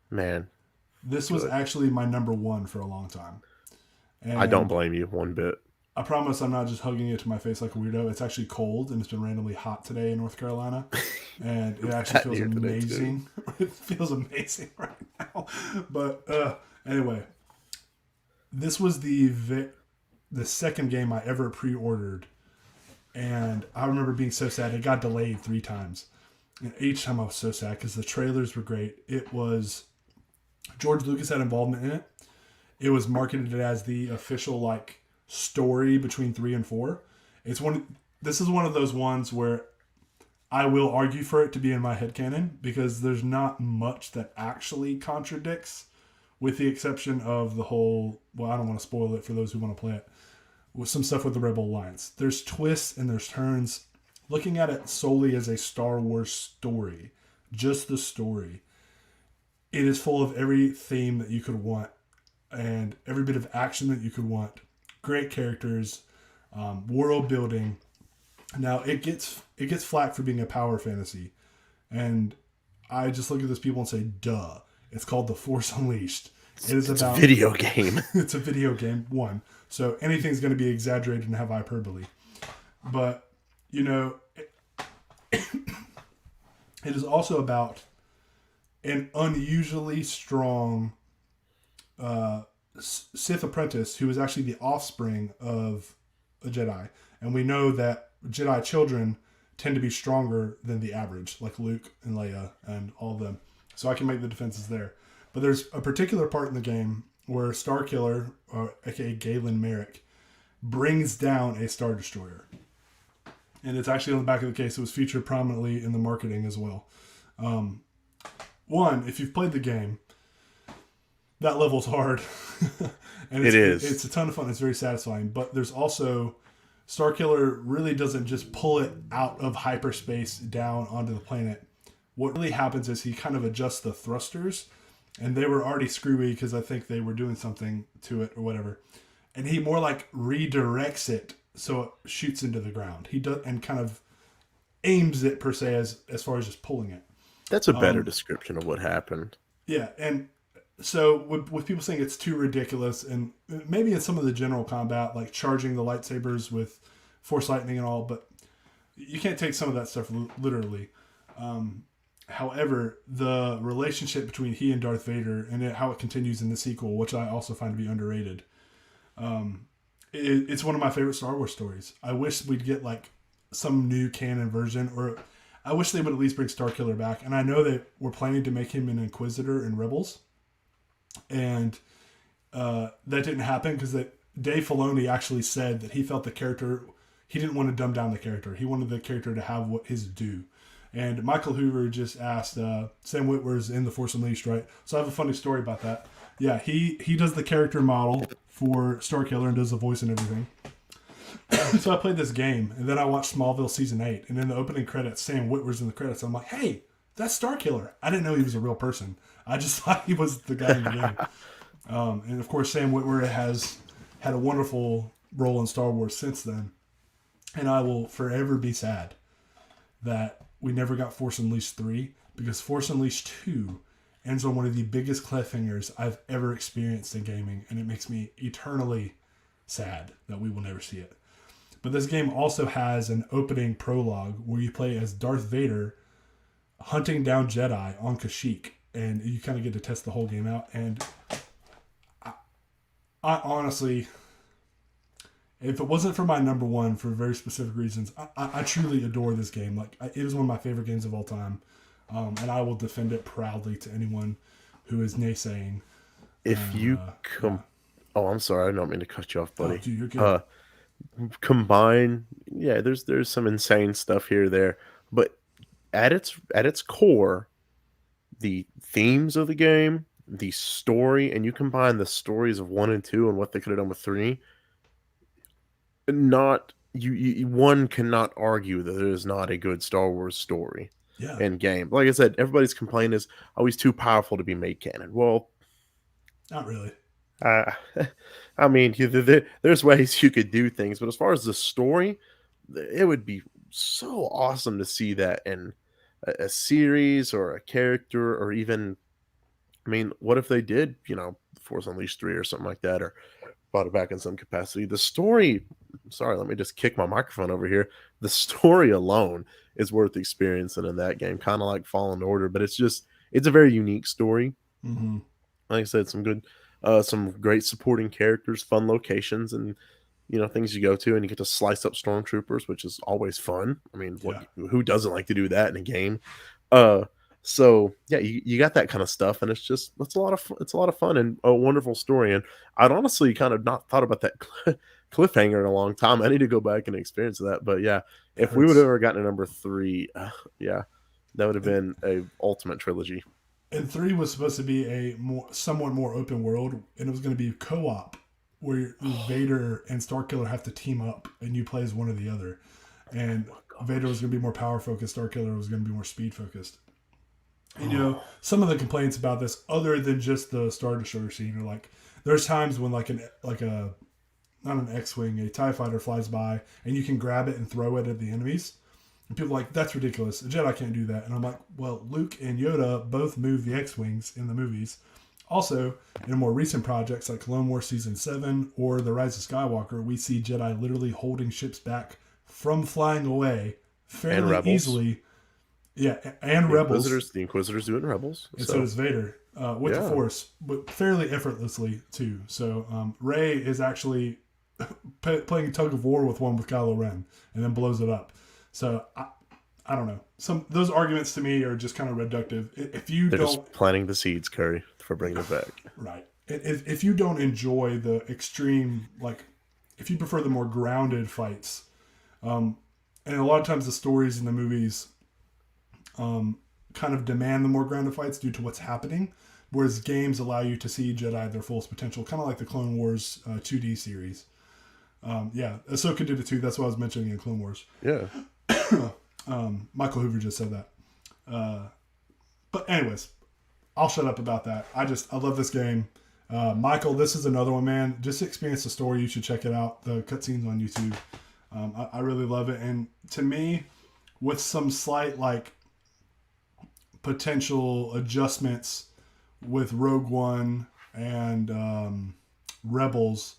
man. This was actually my number 1 for a long time. And I don't blame you one bit. I promise I'm not just hugging it to my face like a weirdo. It's actually cold, and it's been randomly hot today in North Carolina. And it actually feels amazing. It feels amazing right now. But anyway, this was the second game I ever pre-ordered. And I remember being so sad. It got delayed 3 times. And each time I was so sad because the trailers were great. It was... George Lucas had involvement in it. It was marketed as the official like story between 3 and 4. This is one of those ones where I will argue for it to be in my headcanon because there's not much that actually contradicts, with the exception of the whole, well, I don't want to spoil it for those who want to play it, with some stuff with the Rebel Alliance. There's twists and there's turns. Looking at it solely as a Star Wars story, just the story, it is full of every theme that you could want and every bit of action that you could want. Great characters, world building. Now it gets flack for being a power fantasy, and I just look at those people and say, "Duh!" It's called The Force Unleashed. It's a video game. It's a video game. One, so anything's going to be exaggerated and have hyperbole, but you know, it is also about an unusually strong Sith apprentice who is actually the offspring of a Jedi. And we know that Jedi children tend to be stronger than the average, like Luke and Leia and all of them. So I can make the defenses there. But there's a particular part in the game where Starkiller, aka Galen Merrick, brings down a Star Destroyer. And it's actually on the back of the case. It was featured prominently in the marketing as well. One, if you've played the game, that level's hard. And it's a ton of fun. It's very satisfying. But there's also, Starkiller really doesn't just pull it out of hyperspace down onto the planet. What really happens is he kind of adjusts the thrusters, and they were already screwy because I think they were doing something to it or whatever. And he more like redirects it so it shoots into the ground. He does, and kind of aims it per se as far as just pulling it. That's a better description of what happened. Yeah, and so with people saying it's too ridiculous, and maybe in some of the general combat, like charging the lightsabers with force lightning and all, but you can't take some of that stuff literally. However, the relationship between he and Darth Vader and how it continues in the sequel, which I also find to be underrated, it's one of my favorite Star Wars stories. I wish we'd get like some new canon version, or I wish they would at least bring Starkiller back. And I know that we're planning to make him an Inquisitor in Rebels. And that didn't happen because Dave Filoni actually said that he felt the character, he didn't want to dumb down the character. He wanted the character to have what his due. And Michael Hoover just asked, Sam Witwer's in The Force Unleashed, right? So I have a funny story about that. Yeah, he does the character model for Starkiller and does the voice and everything. So I played this game, and then I watched Smallville Season 8, and in the opening credits, Sam Witwer's in the credits. I'm like, hey, that's Starkiller. I didn't know he was a real person. I just thought he was the guy in the game. And of course, Sam Witwer has had a wonderful role in Star Wars since then. And I will forever be sad that we never got Force Unleashed 3, because Force Unleashed 2 ends on one of the biggest cliffhangers I've ever experienced in gaming, and it makes me eternally sad that we will never see it. But this game also has an opening prologue where you play as Darth Vader hunting down Jedi on Kashyyyk, and you kind of get to test the whole game out. And I honestly, if it wasn't for my number one for very specific reasons, I truly adore this game. Like, it is one of my favorite games of all time, and I will defend it proudly to anyone who is naysaying. If you oh, I'm sorry, I don't mean to cut you off, buddy. Oh, dude, you're good. Combine, yeah, there's some insane stuff here there, but at its core, the themes of the game, the story, and you combine the stories of 1 and 2 and what they could have done with 3, not you one cannot argue that there is not a good Star Wars story and game. Like I said, everybody's complaint is, oh, he's too powerful to be made canon. Well, not really. I mean, there's ways you could do things, but as far as the story, it would be so awesome to see that in a series or a character, or even, I mean, what if they did, Force Unleashed 3 or something like that, or brought it back in some capacity. The story, sorry, let me just kick my microphone over here. The story alone is worth experiencing in that game, kind of like Fallen Order, but it's a very unique story. Mm-hmm. Like I said, some great supporting characters, fun locations, and things you go to, and you get to slice up stormtroopers, which is always fun. I mean, who doesn't like to do that in a game? So yeah, you got that kind of stuff, and it's a lot of fun and a wonderful story. And I'd honestly kind of not thought about that cliffhanger in a long time. I need to go back and experience that. But yeah, if we would have ever gotten to number 3, yeah, that would have been a ultimate trilogy. And 3 was supposed to be a somewhat more open world, and it was going to be co-op, where Vader and Starkiller have to team up, and you play as one or the other. And Vader was going to be more power focused, Starkiller was going to be more speed focused. And, some of the complaints about this, other than just the Star Destroyer scene, are like, there's times when not an X-Wing, a TIE fighter flies by, and you can grab it and throw it at the enemies. And people are like, that's ridiculous. A Jedi can't do that. And I'm like, well, Luke and Yoda both move the X-Wings in the movies. Also, in more recent projects like Clone Wars Season 7 or The Rise of Skywalker, we see Jedi literally holding ships back from flying away fairly easily. Yeah, and Rebels. The Inquisitors do it in Rebels. And so does Vader with the Force, but fairly effortlessly too. So Rey is actually playing tug of war with Kylo Ren and then blows it up. So I don't know. Those arguments to me are just kind of reductive. They're just planting the seeds, Curry, for bringing it back. Right. If you don't enjoy the extreme, like, if you prefer the more grounded fights, and a lot of times the stories in the movies kind of demand the more grounded fights due to what's happening, whereas games allow you to see Jedi at their fullest potential, kind of like the Clone Wars 2D series. Ahsoka did it too. That's what I was mentioning in Clone Wars. Yeah. Michael Hoover just said that. But anyways, I'll shut up about that. I love this game. Michael, this is another one, man. Just experience the story. You should check it out. The cutscenes on YouTube. I really love it. And to me, with some slight potential adjustments with Rogue One and Rebels,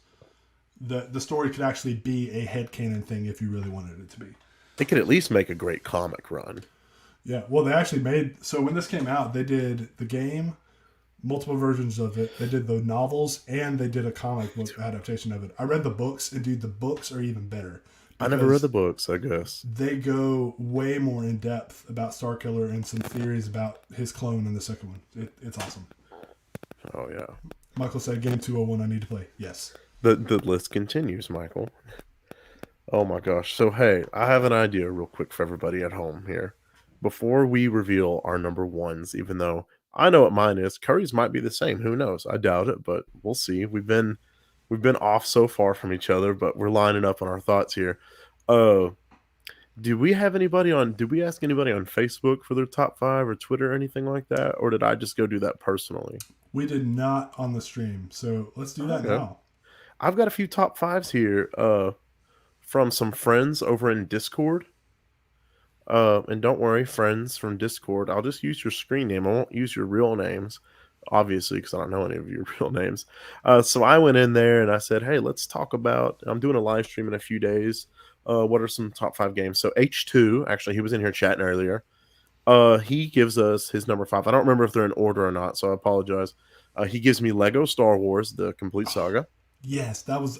the story could actually be a headcanon thing if you really wanted it to be. They could at least make a great comic run. Yeah, well, they actually made... So when this came out, they did the game, multiple versions of it. They did the novels, and they did a comic book adaptation of it. I read the books, and dude, the books are even better. I never read the books, I guess. They go way more in depth about Starkiller and some theories about his clone in the second one. It's awesome. Oh, yeah. Michael said, Game 201, I need to play. Yes. The list continues, Michael. Oh my gosh. So, hey, I have an idea real quick for everybody at home here. Before we reveal our number ones, even though I know what mine is, Curry's might be the same. Who knows? I doubt it, but we'll see. We've been off so far from each other, but we're lining up on our thoughts here. Uh, did we ask anybody on Facebook for their top 5 or Twitter or anything like that? Or did I just go do that personally? We did not on the stream, so let's do that Okay. now. I've got a few top 5s here from some friends over in Discord. And don't worry, friends from Discord, I'll just use your screen name. I won't use your real names, obviously, because I don't know any of your real names. So I went in there and I said, hey, let's talk about, I'm doing a live stream in a few days. What are some top 5 games? So H2, actually, he was in here chatting earlier. He gives us his number 5. I don't remember if they're in order or not, so I apologize. He gives me Lego Star Wars, the complete saga. Yes, that's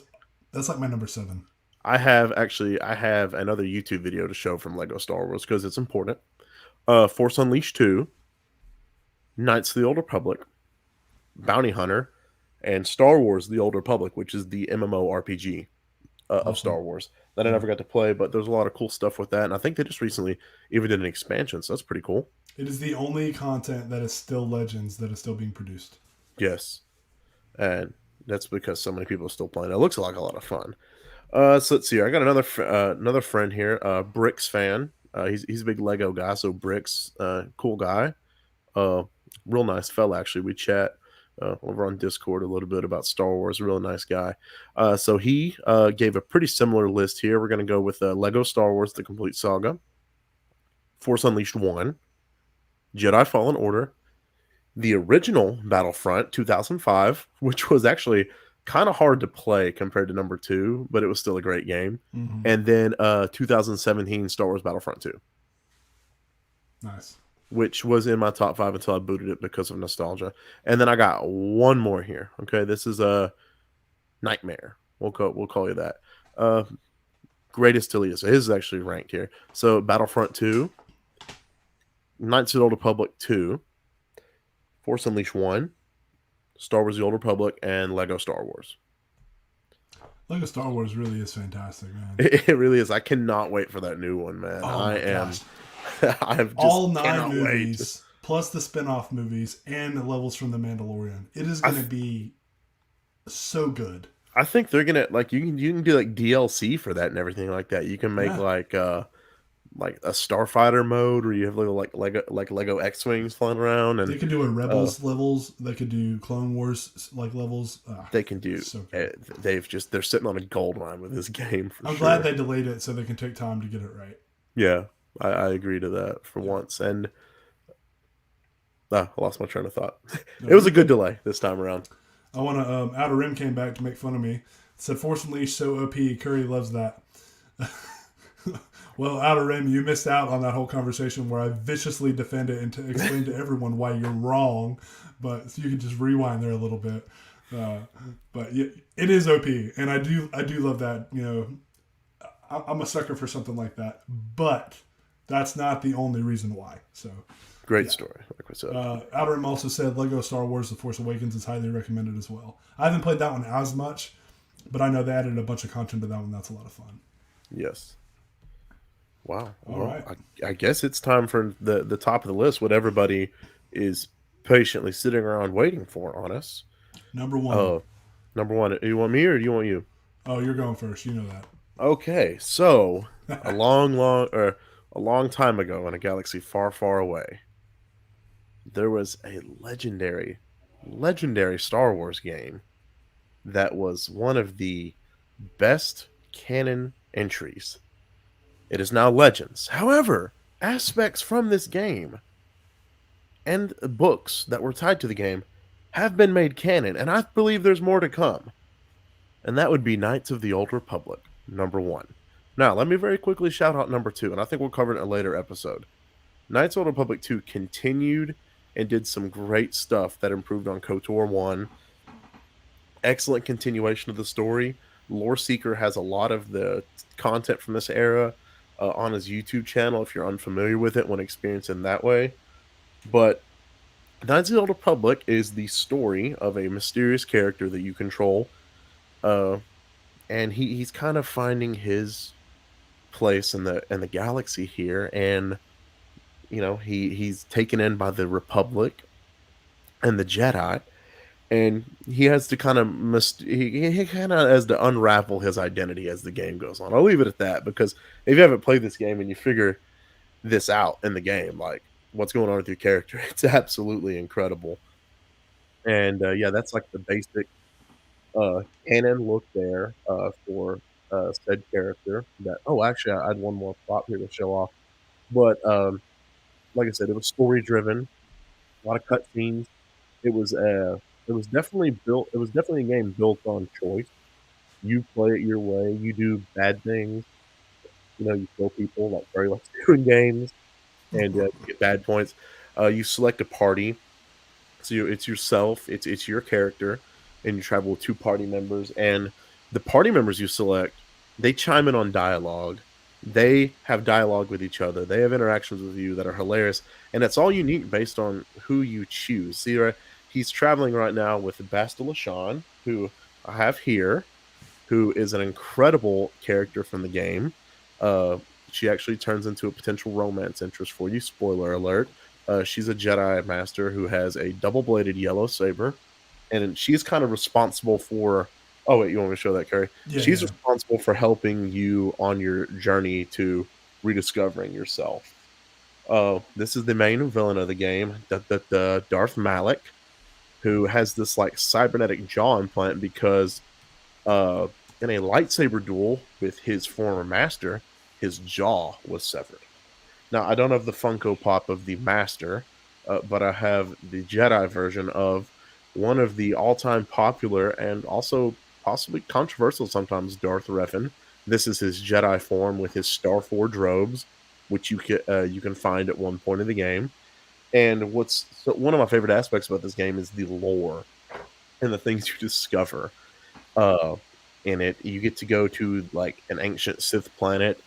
like my number 7. I have another YouTube video to show from Lego Star Wars because it's important. Force Unleashed 2, Knights of the Old Republic, Bounty Hunter, and Star Wars The Old Republic, which is the MMORPG of Star Wars that I never got to play, but there's a lot of cool stuff with that. And I think they just recently even did an expansion, so that's pretty cool. It is the only content that is still Legends that is still being produced. Yes. And that's because so many people are still playing. It looks like a lot of fun. So let's see. I got another friend here, Bricks fan. He's a big Lego guy, so Bricks, cool guy, real nice fella. Actually, we chat over on Discord a little bit about Star Wars. Real nice guy. So he gave a pretty similar list here. We're gonna go with Lego Star Wars: The Complete Saga, Force Unleashed 1, Jedi Fallen Order, the original Battlefront 2005, which was actually kind of hard to play compared to number 2, but it was still a great game. Mm-hmm. And then 2017 Star Wars Battlefront 2. Nice. Which was in my top 5 until I booted it because of nostalgia. And then I got one more here. Okay, this is a Nightmare. We'll call you that. Greatest Delia. So his is actually ranked here. So Battlefront 2, Knights of the Old Republic 2, Force Unleashed 1, Star Wars: The Old Republic, and Lego Star Wars. Lego Star Wars really is fantastic, man. It really is. I cannot wait for that new one, man. Oh my gosh. I have just all 9 movies plus the spin-off movies and the levels from The Mandalorian. It is going to be so good. I think they're gonna you can do like DLC for that and everything like that. You can make like a Starfighter mode where you have little Lego X-wings flying around, and they could do a Rebels levels. They could do Clone Wars levels. They can do. So they're sitting on a gold mine with this game. I'm glad they delayed it so they can take time to get it right. Yeah, I agree to that for once. And I lost my train of thought. It was a good delay this time around. I want to. Outer Rim came back to make fun of me. Said Force Unleashed so OP. Curry loves that. Well, Outer Rim, you missed out on that whole conversation where I viciously defend it and to explain to everyone why you're wrong. But so you can just rewind there a little bit. But yeah, it is OP, and I do love that. You know, I'm a sucker for something like that. But that's not the only reason why. So great story, like we said. Outer Rim also said Lego Star Wars: The Force Awakens is highly recommended as well. I haven't played that one as much, but I know they added a bunch of content to that one. That's a lot of fun. Yes. Wow. All right. I guess it's time for the top of the list, what everybody is patiently sitting around waiting for on us. Number one. Number one. Do you want me or do you want you? Oh, you're going first. You know that. Okay. So a long time ago in a galaxy far, far away, there was a legendary Star Wars game that was one of the best canon entries. It is now Legends. However, aspects from this game and books that were tied to the game have been made canon, and I believe there's more to come. And that would be Knights of the Old Republic, number 1. Now, let me very quickly shout out number 2, and I think we'll cover it in a later episode. Knights of the Old Republic 2 continued and did some great stuff that improved on KOTOR 1. Excellent continuation of the story. Lore Seeker has a lot of the content from this era on his YouTube channel if you're unfamiliar with it, want to experience it in that way. But Knightsworld Republic is the story of a mysterious character that you control, uh, and he's kind of finding his place in the galaxy here, and he's taken in by the Republic and the Jedi, and he has to kind of he kind of has to unravel his identity as the game goes on. I'll leave it at that because if you haven't played this game and you figure this out in the game, like what's going on with your character, it's absolutely incredible. And yeah, that's like the basic canon look there for said character. That actually, I had one more prop here to show off, but like I said, it was story driven, a lot of cutscenes. It was it was definitely built. It was definitely a game built on choice. You play it your way. You do bad things. You kill people like very likes to do in games, and you get bad points. You select a party. So it's yourself, it's your character, and you travel with two party members. And the party members you select, they chime in on dialogue. They have dialogue with each other. They have interactions with you that are hilarious, and it's all unique based on who you choose. See, right, he's traveling right now with Bastila, who I have here, who is an incredible character from the game. Uh, she actually turns into a potential romance interest for you. Spoiler alert. She's a Jedi Master who has a double bladed yellow saber, and she's kind of responsible for. Oh, wait, you want me to show that, Carrie? Yeah, She's yeah. responsible for helping you on your journey to rediscovering yourself. This is the main villain of the game, the Darth Malik, who has this like cybernetic jaw implant because uh, in a lightsaber duel with his former master, his jaw was severed. Now, I don't have the Funko Pop of the master, but I have the Jedi version of one of the all-time popular and also possibly controversial sometimes Darth Revan. This is his Jedi form with his Starforge robes, which you can find at one point in the game. And one of my favorite aspects about this game is the lore and the things you discover uh, in it. You get to go to like an ancient Sith planet.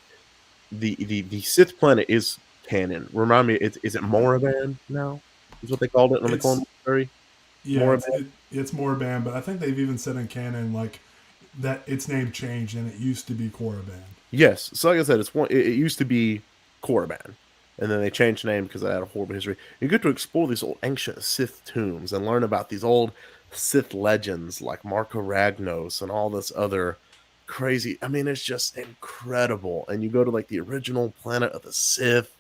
The Sith planet is canon. Remind me, is it Moraban now? Is what they called it on the Clone It's Wars story? yeah, Moraban. it's more band, but I think they've even said in canon like that its name changed and it used to be Korriban. Yes. So like I said, it used to be Korriban, and then they changed the name because it had a horrible history. You get to explore these old ancient Sith tombs and learn about these old Sith legends like Marco Ragnos and all this other crazy. I mean, it's just incredible. And you go to like the original planet of the Sith,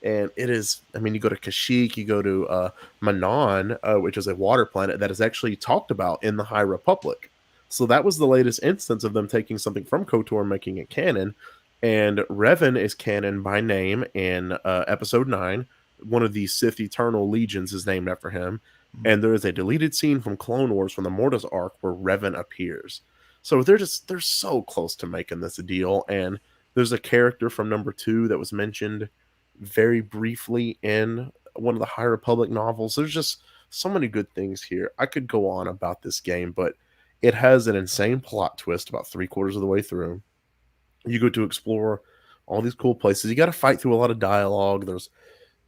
and it is. I mean, you go to Kashyyyk, you go to Manon, which is a water planet that is actually talked about in the High Republic. So that was the latest instance of them taking something from KOTOR and making it canon. And Revan is canon by name in Episode 9. One of the Sith Eternal Legions is named after him. And there is a deleted scene from Clone Wars from the Mortis arc where Revan appears. So they're so close to making this a deal. And there's a character from number 2 that was mentioned very briefly in one of the High Republic novels. There's just so many good things here. I could go on about this game, but it has an insane plot twist about 3/4 of the way through. You go to explore all these cool places. You got to fight through a lot of dialogue. There's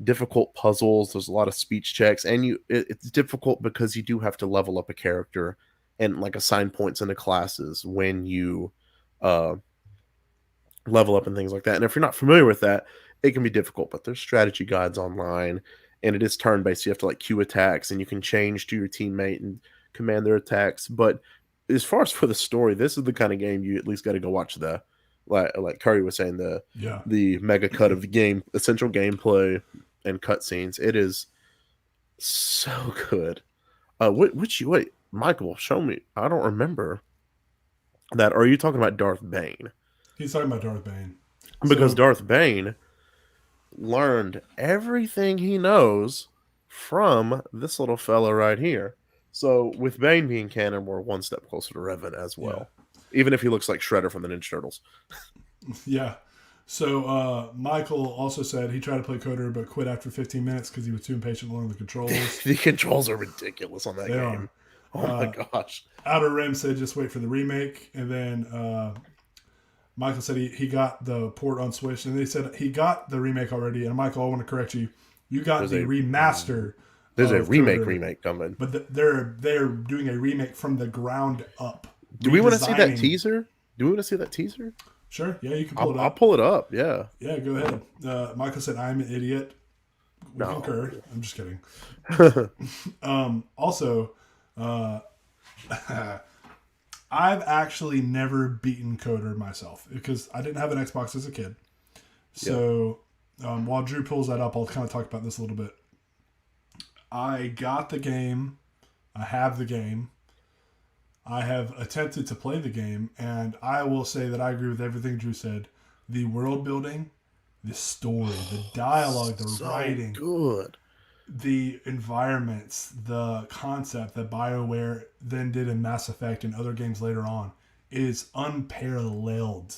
difficult puzzles. There's a lot of speech checks, and it's difficult because you do have to level up a character and like assign points into classes when you uh, level up and things like that. And if you're not familiar with that, it can be difficult, but there's strategy guides online and it is turn based. So you have to like queue attacks and you can change to your teammate and command their attacks. But as far as for the story, this is the kind of game you at least got to go watch the like Curry was saying, Yeah. the mega cut of the game, essential gameplay and cutscenes. It is so good. Wait, Michael, show me. I don't remember that. Are you talking about Darth Bane? He's talking about Darth Bane. Because So Darth Bane learned everything he knows from this little fella right here. So with Bane being canon, we're one step closer to Revan as yeah, well. Even if he looks like Shredder from the Ninja Turtles. yeah. So Michael also said he tried to play Coder but quit after 15 minutes because he was too impatient learning the controls. The controls are ridiculous on that They game. are. Oh my gosh. Outer Rim said just wait for the remake, and then Michael said he got the port on Switch, and they said he got the remake already. And Michael, I want to correct you. You got There's the a remaster There's a of Coder, remake coming. but they're doing a remake from the ground up. Do we want to see that redesigning- teaser? Do we want to see that teaser? Sure. Yeah, you can pull it up. I'll pull it up. Yeah. Yeah, go ahead. Michael said, "I'm an idiot." We No. concur. I'm just kidding. Also, I've actually never beaten Coder myself because I didn't have an Xbox as a kid. So while Drew pulls that up, I'll kind of talk about this a little bit. I got the game. I have the game. I have attempted to play the game, and I will say that I agree with everything Drew said. The world building, the story, the dialogue, the writing, good. the environments, the concept that BioWare then did in Mass Effect and other games later on is unparalleled.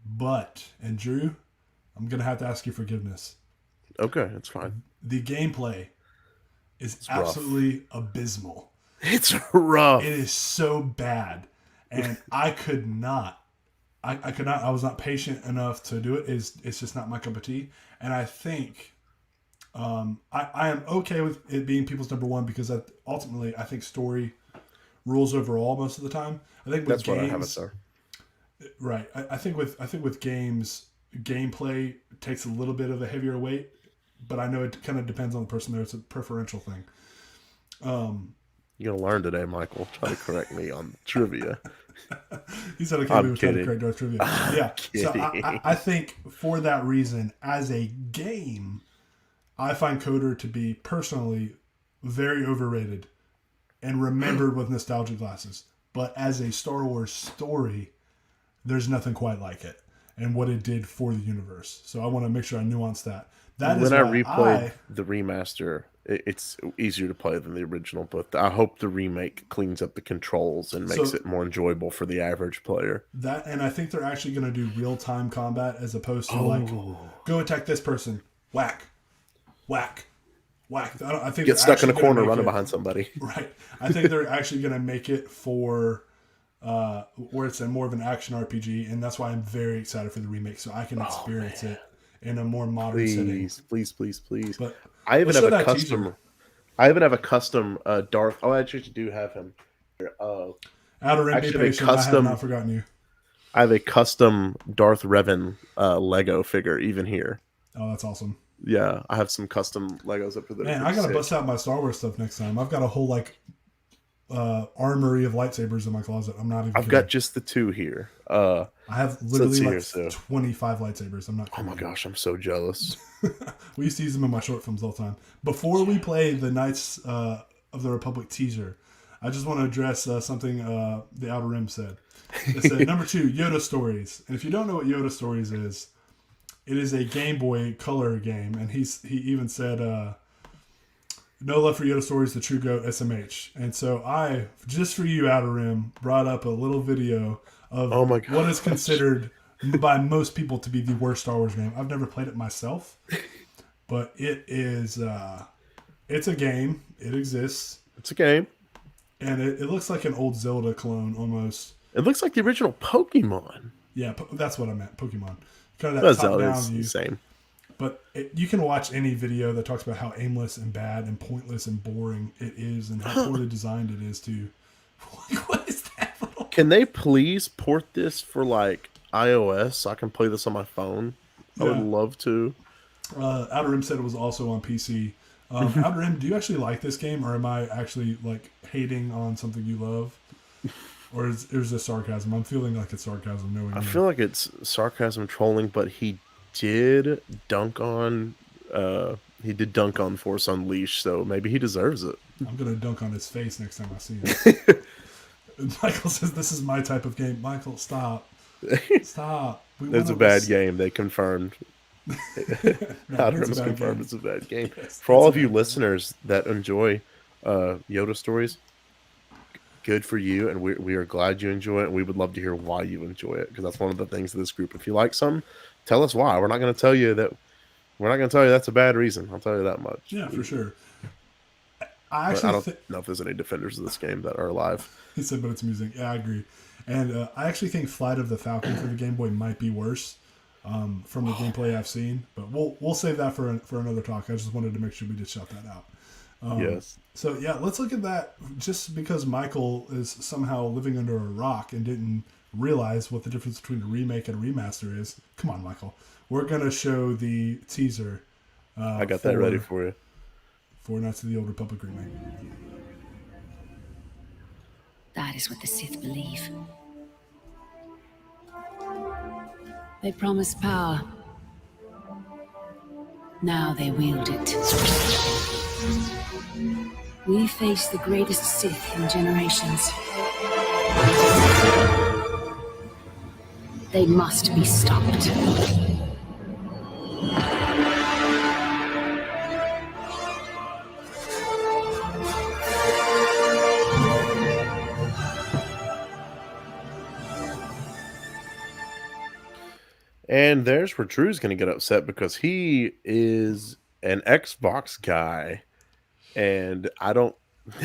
But, and Drew, I'm going to have to ask you forgiveness. Okay, that's fine. The gameplay is absolutely abysmal. It's rough. It is so bad. And I could not. I was not patient enough to do it. It's just not my cup of tea. And I think I am okay with it being people's number one because ultimately I think story rules overall most of the time. I think with that's games, what I have it, sir. Right. I think with games, gameplay takes a little bit of a heavier weight, but I know it kind of depends on the person there. It's a preferential thing. You're gonna learn today, Michael. Try to correct me on trivia. He said, "Okay, we were trying to correct our trivia." Yeah. So I think for that reason, as a game, I find Coder to be personally very overrated and remembered with nostalgia glasses. But as a Star Wars story, there's nothing quite like it and what it did for the universe. So I want to make sure I nuance that. When I replayed the remaster, it's easier to play than the original, but I hope the remake cleans up the controls and makes it more enjoyable for the average player. That, and I think they're actually going to do real-time combat as opposed to like, go attack this person, whack, whack, whack. I think get stuck in a corner running behind somebody. Right. I think they're actually going to make it for where it's more of an action RPG, and that's why I'm very excited for the remake, so I can experience it in a more modern setting. Please. But I even have a custom. I even have a custom Darth. Oh, I actually do have him. Outer Rim, be patient. I have not forgotten you. I have a custom Darth Revan Lego figure even here. Oh, that's awesome. Yeah, I have some custom Legos up for there. Man, I gotta bust out my Star Wars stuff next time. I've got a whole armory of lightsabers in my closet. I'm not even. I've got just the two here. I have literally 25 lightsabers. I'm not kidding. Oh my gosh, I'm so jealous. We used to use them in my short films all the time. Before we play the Knights of the Republic teaser, I just want to address something the Outer Rim said. It said, number 2, Yoda Stories. And if you don't know what Yoda Stories is, it is a Game Boy Color game. And he even said, no love for Yoda Stories, the true GOAT, SMH. And so I, just for you, Outer Rim, brought up a little video of what is considered by most people to be the worst Star Wars game. I've never played it myself, but it is, it's a game. It exists. It's a game. And it looks like an old Zelda clone almost. It looks like the original Pokemon. Yeah, that's what I meant. Pokemon. Kind of that top-down view. Same. But you can watch any video that talks about how aimless and bad and pointless and boring it is and how poorly designed it is too. What is that? Can they please port this for like iOS so I can play this on my phone? I would love to. Outer Rim said it was also on PC. Outer Rim, do you actually like this game, or am I actually like hating on something you love? Or is this sarcasm? I'm feeling like it's sarcasm. I feel like it's sarcasm trolling, but he did dunk on Force Unleashed, so maybe he deserves it. I'm gonna dunk on his face next time I see him. Michael says this is my type of game. Michael, stop. It's a bad game. They confirmed. Outer Rim is confirmed it's a bad game. Yes, for all of you listeners that enjoy Yoda Stories, good for you, and we are glad you enjoy it, and we would love to hear why you enjoy it, because that's one of the things of this group. If you like some, tell us why. We're not going to tell you that's a bad reason. I'll tell you that much. Yeah, for sure. I don't know if there's any defenders of this game that are alive. He said, but it's amusing. Yeah, I agree. And I actually think Flight of the Falcon for the Game Boy might be worse from the gameplay I've seen. But we'll save that for another talk. I just wanted to make sure we did shout that out. Yes. So yeah, let's look at that. Just because Michael is somehow living under a rock and didn't realize what the difference between a remake and a remaster is. Come on, Michael. We're gonna show the teaser. I got that ready for you. For Knights of the Old Republic remake. That is what the Sith believe. They promise power. Now they wield it. We face the greatest Sith in generations. They must be stopped. And there's where Drew's going to get upset because he is an Xbox guy. And I don't...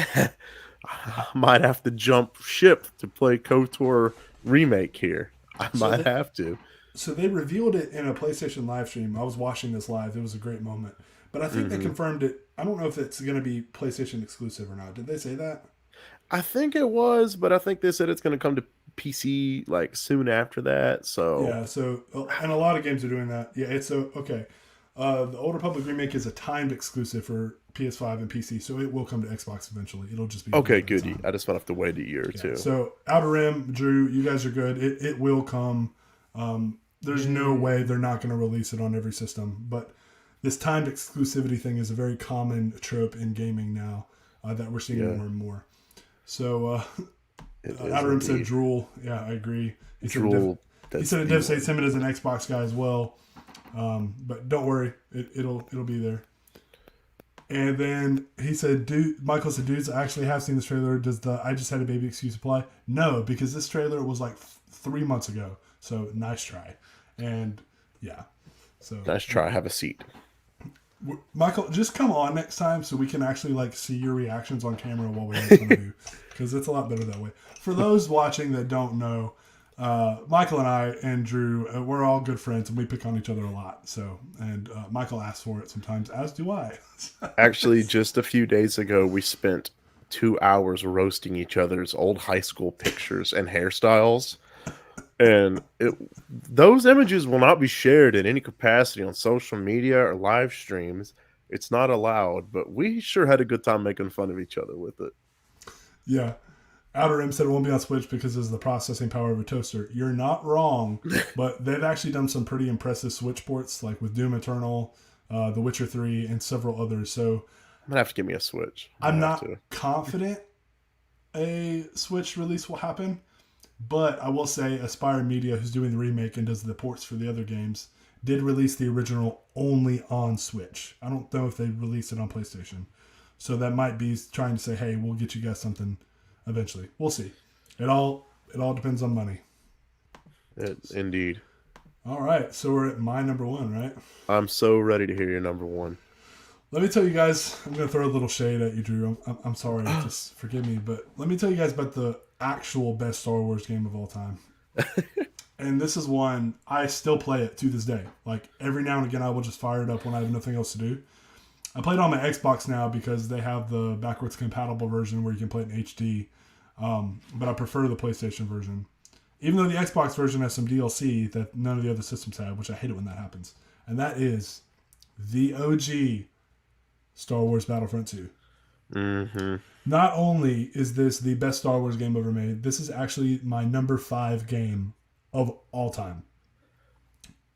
I might have to jump ship to play KOTOR Remake here. I might have to. So they revealed it in a PlayStation live stream. I was watching this live. It was a great moment. But I think they confirmed it. I don't know if it's going to be PlayStation exclusive or not. Did they say that? I think it was, but I think they said it's going to come to PC like soon after that. So yeah, so and a lot of games are doing that. Yeah, it's okay. The Old Republic remake is a timed exclusive for PS5 and PC, so it will come to Xbox eventually. It'll just be okay. Good. I just might have to wait a year or two. So Outer Rim, Drew, you guys are good. It will come. There's no way they're not going to release it on every system, but this timed exclusivity thing is a very common trope in gaming now that we're seeing more and more. So Outer Rim said drool. Yeah, I agree. He said it devastates him as an Xbox guy as well. But don't worry, it'll be there. And then he said, Michael said, dudes, I actually have seen this trailer. Does the I just had a baby excuse apply? No, because this trailer was like 3 months ago. So nice try. And yeah. So nice try. Have a seat. Michael, just come on next time so we can actually like see your reactions on camera while we make fun of you, because it's a lot better that way. For those watching that don't know, Michael and I and Drew, we're all good friends and we pick on each other a lot. So, and Michael asks for it sometimes, as do I. Actually, just a few days ago, we spent 2 hours roasting each other's old high school pictures and hairstyles. And those images will not be shared in any capacity on social media or live streams. It's not allowed, but we sure had a good time making fun of each other with it. Yeah. Outer Rim said it won't be on Switch because of the processing power of a toaster. You're not wrong, but they've actually done some pretty impressive Switch ports, like with Doom Eternal, The Witcher 3, and several others. So I'm going to have to give me a Switch. I'm not confident a Switch release will happen. But I will say Aspire Media, who's doing the remake and does the ports for the other games, did release the original only on Switch. I don't know if they released it on PlayStation. So that might be trying to say, hey, we'll get you guys something eventually. We'll see. It all depends on money. Indeed. All right. So we're at my number one, right? I'm so ready to hear your number one. Let me tell you guys, I'm going to throw a little shade at you, Drew. I'm sorry. Just forgive me. But let me tell you guys about the actual best Star Wars game of all time. And this is one, I still play it to this day. Like, every now and again, I will just fire it up when I have nothing else to do. I play it on my Xbox now because they have the backwards compatible version where you can play it in HD. But I prefer the PlayStation version. Even though the Xbox version has some DLC that none of the other systems have, which I hate it when that happens. And that is the OG Star Wars Battlefront 2. Mm-hmm. Not only is this the best Star Wars game ever made, this is actually my number 5 game of all time.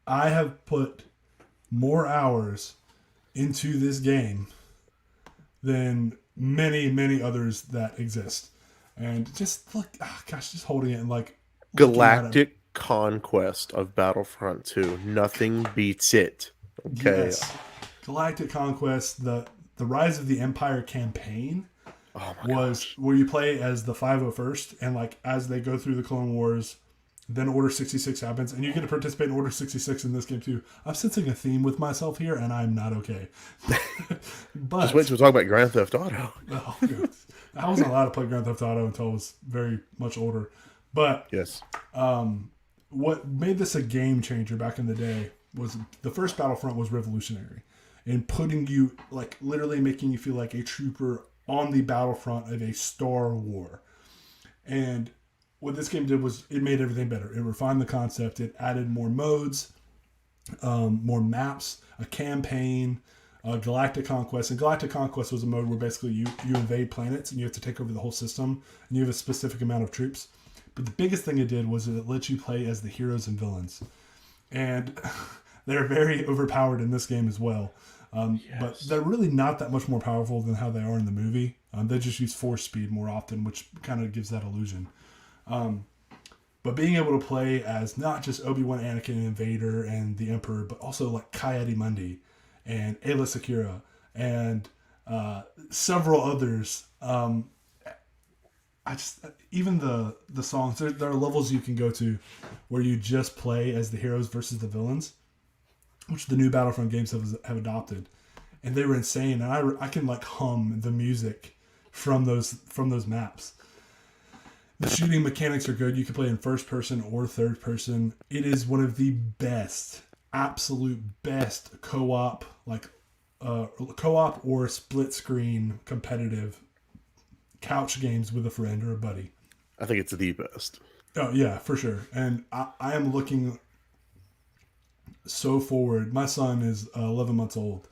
I have put more hours into this game than many, many others that exist. And just look, just holding it and like... Galactic Conquest of Battlefront 2. Nothing beats it. Okay. Yes. Galactic Conquest, the Rise of the Empire campaign was where you play as the 501st, and like as they go through the Clone Wars, then Order 66 happens, and you get to participate in Order 66 in this game too. I'm sensing a theme with myself here, and I'm not okay. But just wait till we talk about Grand Theft Auto. Oh, I wasn't allowed to play Grand Theft Auto until I was very much older. But yes, what made this a game changer back in the day was the first Battlefront was revolutionary. and putting you, like, literally making you feel like a trooper on the battlefront of a Star War. And what this game did was it made everything better. It refined the concept. It added more modes, more maps, a campaign, Galactic Conquest. And Galactic Conquest was a mode where basically you invade planets and you have to take over the whole system, and you have a specific amount of troops. But the biggest thing it did was it let you play as the heroes and villains. And they're very overpowered in this game as well. But they're really not that much more powerful than how they are in the movie. They just use force speed more often, which kind of gives that illusion. But being able to play as not just Obi-Wan, Anakin, and Vader, and the Emperor, but also like Ki-Adi-Mundi and Aayla Secura and several others. Even the songs, there are levels you can go to where you just play as the heroes versus the villains, which the new Battlefront games have adopted, and they were insane. And I can like hum the music from those maps. The shooting mechanics are good. You can play in first person or third person. It is one of the best, absolute best co-op or split screen competitive couch games with a friend or a buddy. I think it's the best. Oh yeah, for sure. And I am looking so forward. My son is 11 months old,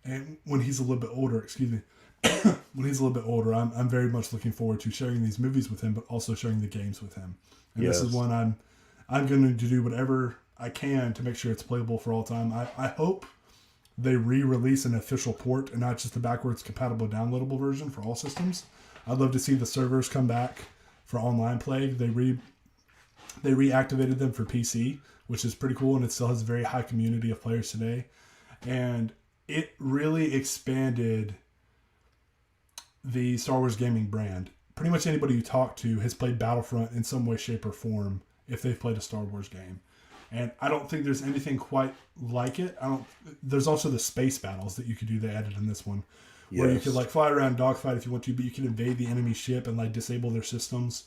and when he's a little bit older, when he's a little bit older, I'm very much looking forward to sharing these movies with him, but also sharing the games with him. And This is one I'm going to do whatever I can to make sure it's playable for all time. I hope they re-release an official port and not just a backwards compatible downloadable version for all systems. I'd love to see the servers come back for online play. They reactivated them for PC, which is pretty cool, and it still has a very high community of players today. And it really expanded the Star Wars gaming brand. Pretty much anybody you talk to has played Battlefront in some way, shape, or form if they've played a Star Wars game. And I don't think there's anything quite like it. There's also the space battles that you could do. They added in this one, where you could like fly around, dogfight if you want to, but you can invade the enemy ship and like disable their systems.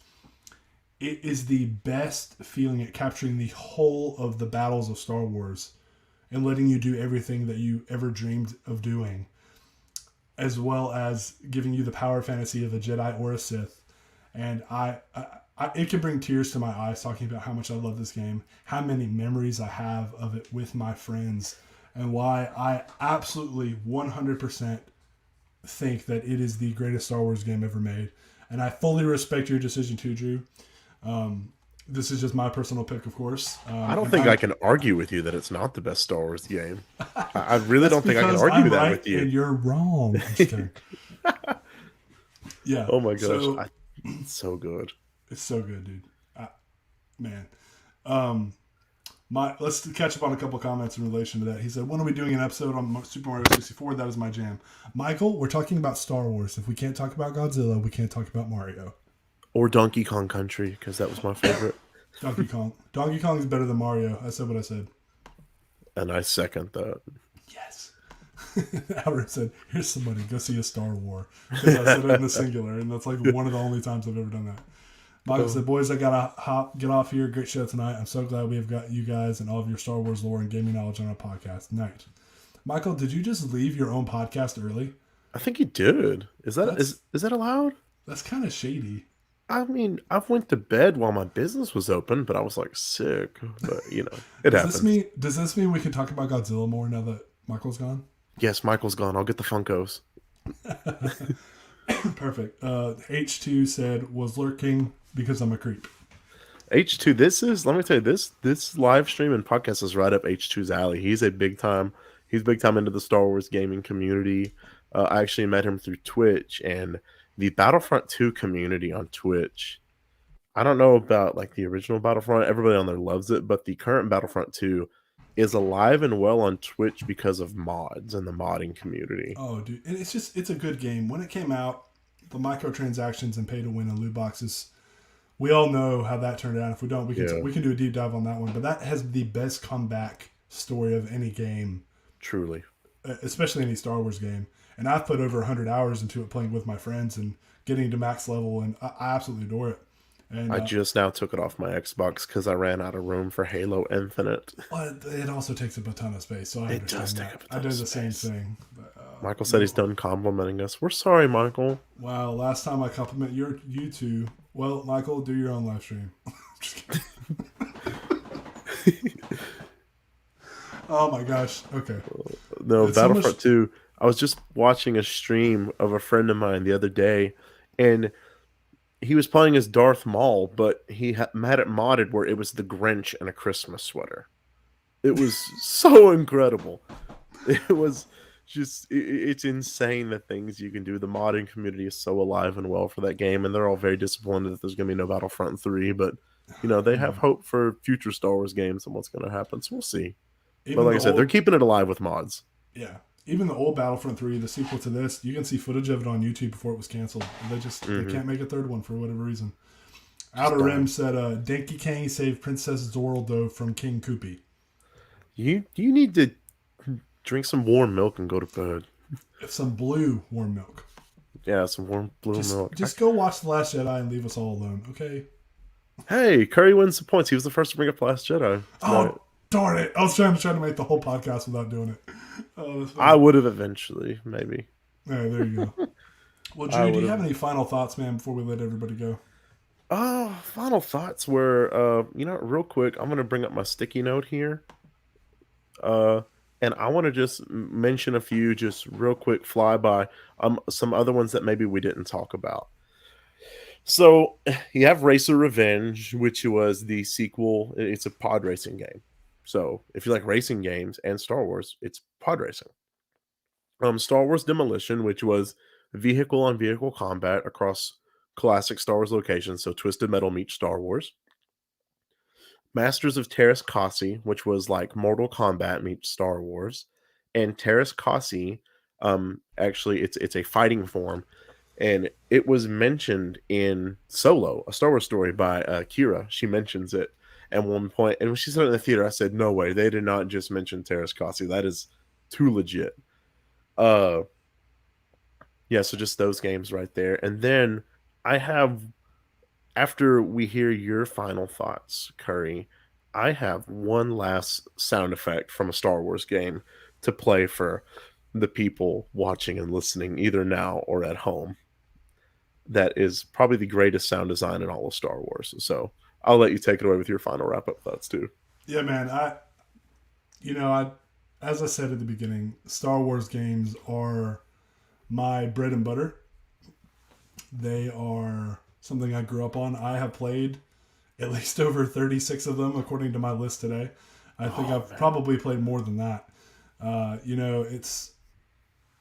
It is the best feeling at capturing the whole of the battles of Star Wars and letting you do everything that you ever dreamed of doing, as well as giving you the power fantasy of a Jedi or a Sith. And it can bring tears to my eyes talking about how much I love this game, how many memories I have of it with my friends, and why I absolutely 100% think that it is the greatest Star Wars game ever made. And I fully respect your decision too, Drew. This is just my personal pick, of course. I don't think I can argue with you that it's not the best Star Wars game. I really don't think I can argue that with you. And you're wrong. Yeah. Oh my gosh. It's so good. It's so good, dude. Man. Let's catch up on a couple comments in relation to that. He said, when are we doing an episode on Super Mario 64? That is my jam. Michael, we're talking about Star Wars. If we can't talk about Godzilla, we can't talk about Mario. Or Donkey Kong Country, because that was my favorite. Donkey Kong. Donkey Kong is better than Mario. I said what I said. And I second that. Yes. Howard said, here's some money. Go see a Star War. Because I said it in the singular, and that's like one of the only times I've ever done that. Michael said, boys, I gotta get off here. Great show tonight. I'm so glad we have got you guys and all of your Star Wars lore and gaming knowledge on our podcast. Night. Michael, did you just leave your own podcast early? I think you did. Is that allowed? That's kind of shady. I mean, I went to bed while my business was open, but I was like sick. But it happens. Does this mean we can talk about Godzilla more now that Michael's gone? Yes, Michael's gone. I'll get the Funkos. Perfect. H2 said, was lurking because I'm a creep. H2, let me tell you, this live stream and podcast is right up H2's alley. He's big time into the Star Wars gaming community. I actually met him through Twitch, and the Battlefront 2 community on Twitch. I don't know about like the original Battlefront. Everybody on there loves it, but the current Battlefront 2 is alive and well on Twitch because of mods and the modding community. Oh, dude. And it's a good game. When it came out, the microtransactions and pay to win and loot boxes, we all know how that turned out. If we don't, we can do a deep dive on that one. But that has the best comeback story of any game. Truly. Especially any Star Wars game. And I've put over 100 hours into it playing with my friends and getting to max level, and I absolutely adore it. And I just now took it off my Xbox because I ran out of room for Halo Infinite. but it also takes up a ton of space, so I It does understand take that. up a I ton do of the same space. thing. But, Michael said he's done complimenting us. We're sorry, Michael. wow, last time I compliment you two. Well, Michael, do your own live stream. Just kidding. Oh my gosh. Okay. No, It's so Battlefront much- 2. I was just watching a stream of a friend of mine the other day, and he was playing as Darth Maul, but he had it modded where it was the Grinch in a Christmas sweater. It was so incredible. It was just, it's insane the things you can do. The modding community is so alive and well for that game, and they're all very disappointed that there's going to be no Battlefront 3, but, they have hope for future Star Wars games and what's going to happen, so we'll see. But like I said, they're keeping it alive with mods. Yeah. Even the old Battlefront 3, the sequel to this, you can see footage of it on YouTube before it was canceled. They just they can't make a third one for whatever reason. Outer Rim said, Dinky Kang saved Princess Zoraldo from King Koopy. You need to drink some warm milk and go to bed. Some blue warm milk. Yeah, some warm blue milk. Just go watch The Last Jedi and leave us all alone, okay? Hey, Curry wins the points. He was the first to bring up Last Jedi. Oh, darn it. I was trying to make the whole podcast without doing it. Oh, I would have eventually, maybe. All right, there you go. Well, Drew, do you have any final thoughts, man, before we let everybody go? Final thoughts were, real quick, I'm going to bring up my sticky note here. And I want to just mention a few, just real quick flyby, some other ones that maybe we didn't talk about. So you have Racer Revenge, which was the sequel. It's a pod racing game. So if you like racing games and Star Wars, it's pod racing. Star Wars Demolition, which was vehicle-on-vehicle combat across classic Star Wars locations. So Twisted Metal meets Star Wars. Masters of Terras Kasi, which was like Mortal Kombat meets Star Wars. And Terras Kasi, actually, it's a fighting form. And it was mentioned in Solo, a Star Wars story by Kira. She mentions it at one point. And when she said it in the theater, I said, no way, they did not just mention Terras Kasi. That is too legit. So just those games right there. And then I have, after we hear your final thoughts, Curry, I have one last sound effect from a Star Wars game to play for the people watching and listening, either now or at home. That is probably the greatest sound design in all of Star Wars. So I'll let you take it away with your final wrap-up thoughts, too. Yeah, man. As I said at the beginning, Star Wars games are my bread and butter. They are something I grew up on. I have played at least over 36 of them, according to my list today. I think I've probably played more than that. It's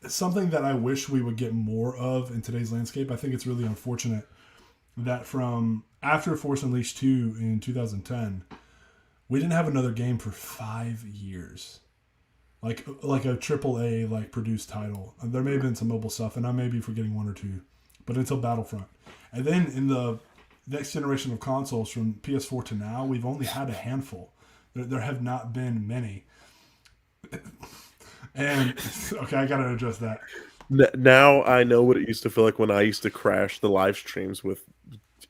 something that I wish we would get more of in today's landscape. I think it's really unfortunate that from after Force Unleashed 2 in 2010, we didn't have another game for 5 years. Like a AAA produced title. There may have been some mobile stuff, and I may be forgetting one or two, but until Battlefront. And then in the next generation of consoles from PS4 to now, we've only had a handful. There have not been many. And okay, I gotta address that. Now I know what it used to feel like when I used to crash the live streams with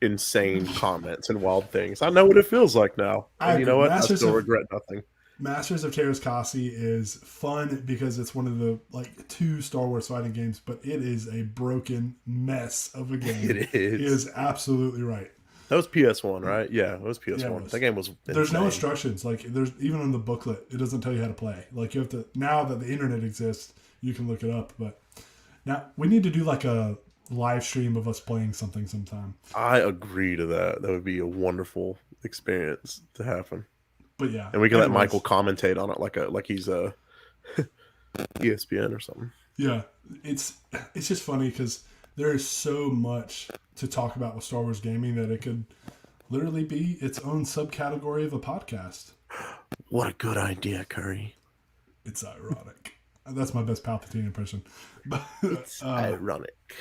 insane comments and wild things. I know what it feels like now. And you know what? I still regret nothing. Masters of Terras Kasi is fun because it's one of the 2 Star Wars fighting games, but it is a broken mess of a game. It is. He is absolutely right. That was PS1, right? Yeah, it was PS1. Yeah, it was. That game was insane. There's no instructions. There's even in the booklet, it doesn't tell you how to play. You have to, now that the internet exists, you can look it up. But now we need to do a live stream of us playing something sometime. I agree to that. That would be a wonderful experience to happen. But yeah, and we can let Michael commentate on it like he's a ESPN or something. Yeah, it's just funny because there is so much to talk about with Star Wars gaming that it could literally be its own subcategory of a podcast. What a good idea, Curry. It's ironic. That's my best Palpatine impression. But, it's ironic.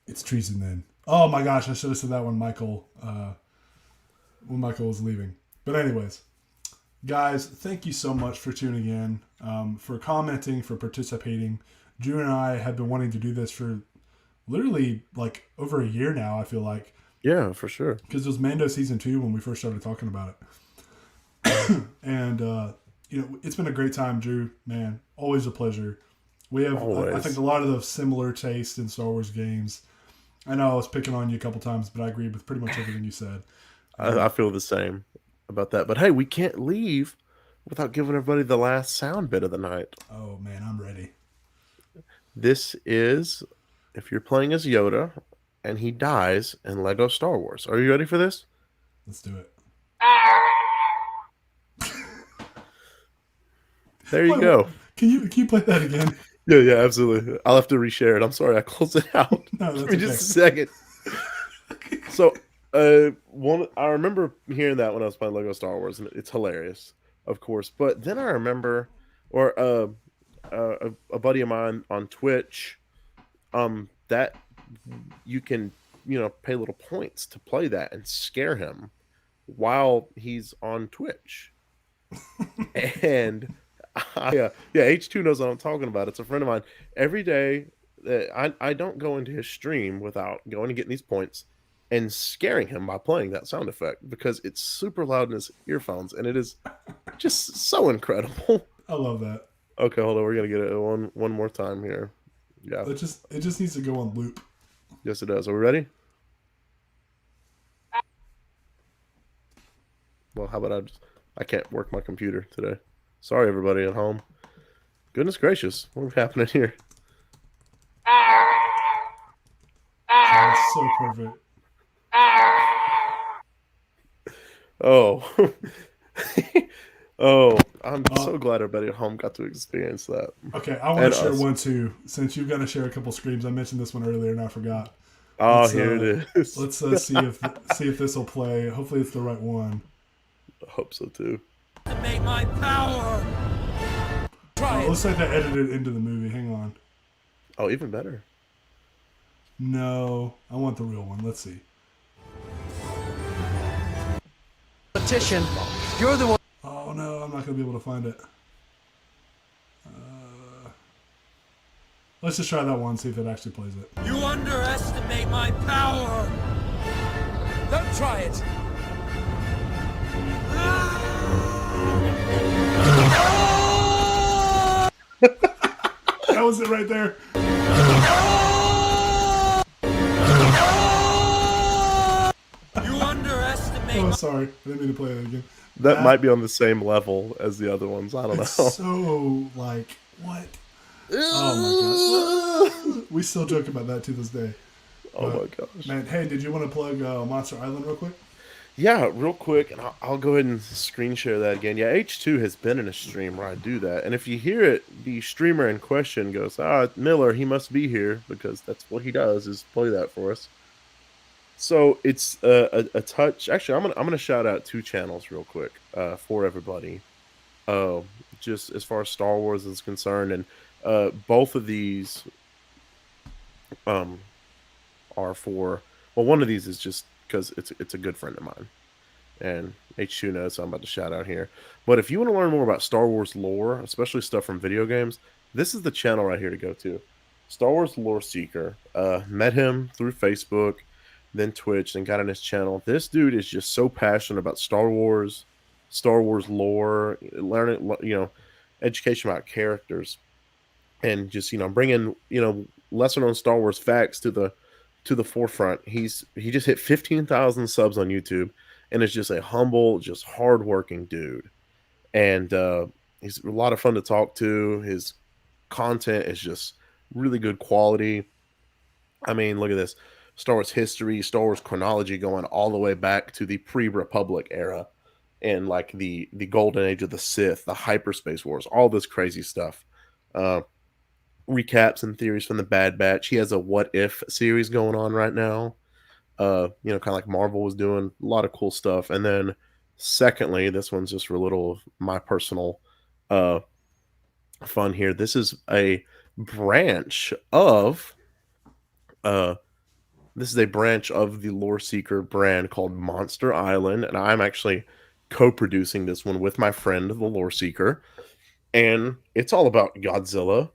It's treason then. Oh my gosh, I should have said that when Michael was leaving. But anyways, guys, thank you so much for tuning in, for commenting, for participating. Drew and I have been wanting to do this for literally over a year now, I feel like. Yeah, for sure. Because it was Mando season 2 when we first started talking about it. And it's been a great time, Drew. Man, always a pleasure. We have, I think, a lot of the similar taste in Star Wars games. I know I was picking on you a couple times, but I agreed with pretty much everything you said. I feel the same about that. But hey, we can't leave without giving everybody the last sound bit of the night. Oh man, I'm ready. This is if you're playing as Yoda and he dies in Lego Star Wars. Are you ready for this? Let's do it. There you go. Can you play that again? Yeah, absolutely. I'll have to reshare it. I'm sorry, I closed it out. No, that's Give me okay. just a second. So, I remember hearing that when I was playing Lego Star Wars, and it's hilarious, of course. But then I remember, a buddy of mine on Twitch, that you can, pay little points to play that and scare him while he's on Twitch. And yeah, H2 knows what I'm talking about. It's a friend of mine. Every day, I don't go into his stream without going and getting these points and scaring him by playing that sound effect because it's super loud in his earphones and it is just so incredible. I love that. Okay, hold on. We're gonna get it one more time here. Yeah, it just needs to go on loop. Yes, it does. Are we ready? Well, how about I can't work my computer today. Sorry, everybody at home. Goodness gracious, what's happening here? That's so perfect. Oh. Oh, I'm so glad everybody at home got to experience that. Okay, I want to share one too. Since you've got to share a couple screams, I mentioned this one earlier and I forgot. Here it is. Let's see if this will play. Hopefully, it's the right one. I hope so too. To make my power. Let's say they edited it into the movie. Hang on. Oh, even better. No, I want the real one. Let's see. Politician, you're the one. Oh no, I'm not gonna be able to find it. Let's just try that one. See if it actually plays it. You underestimate my power. Don't try it. That was it right there. You underestimate. Oh, sorry. I didn't mean to play it again. That might be on the same level as the other ones. I don't know. So, like, what? Oh, my gosh. We still joke about that to this day. Oh, my gosh. Man, hey, did you want to plug Monster Island real quick? Yeah, real quick, and I'll go ahead and screen share that again. Yeah, H2 has been in a stream where I do that. And if you hear it, the streamer in question goes, Miller, he must be here, because that's what he does, is play that for us. So it's a touch. Actually, I'm gonna shout out 2 channels real quick for everybody. Just as far as Star Wars is concerned, and both of these are for. Well, one of these is just because it's a good friend of mine, and H2 knows, so I'm about to shout out here. But if you want to learn more about Star Wars lore, especially stuff from video games, this is the channel right here to go to. Star Wars Lore Seeker. Met him through Facebook, then Twitch, and got on his channel. This dude is just so passionate about Star Wars lore, learning, education about characters, and just bringing lesser known Star Wars facts to the forefront. He just hit 15,000 subs on YouTube, and is just a humble, just hardworking dude, and he's a lot of fun to talk to. His content is just really good quality. I mean, look at this. Star Wars history, Star Wars chronology, going all the way back to the pre-Republic era, and like the golden age of the Sith, the hyperspace wars, all this crazy stuff. Recaps and theories from the Bad Batch. He has a What If series going on right now. Kind of like Marvel was doing, a lot of cool stuff. And then secondly, this one's just for a little of my personal fun here. This is a branch of the Lore Seeker brand called Monster Island, and I'm actually co-producing this one with my friend, the Lore Seeker, and it's all about Godzilla,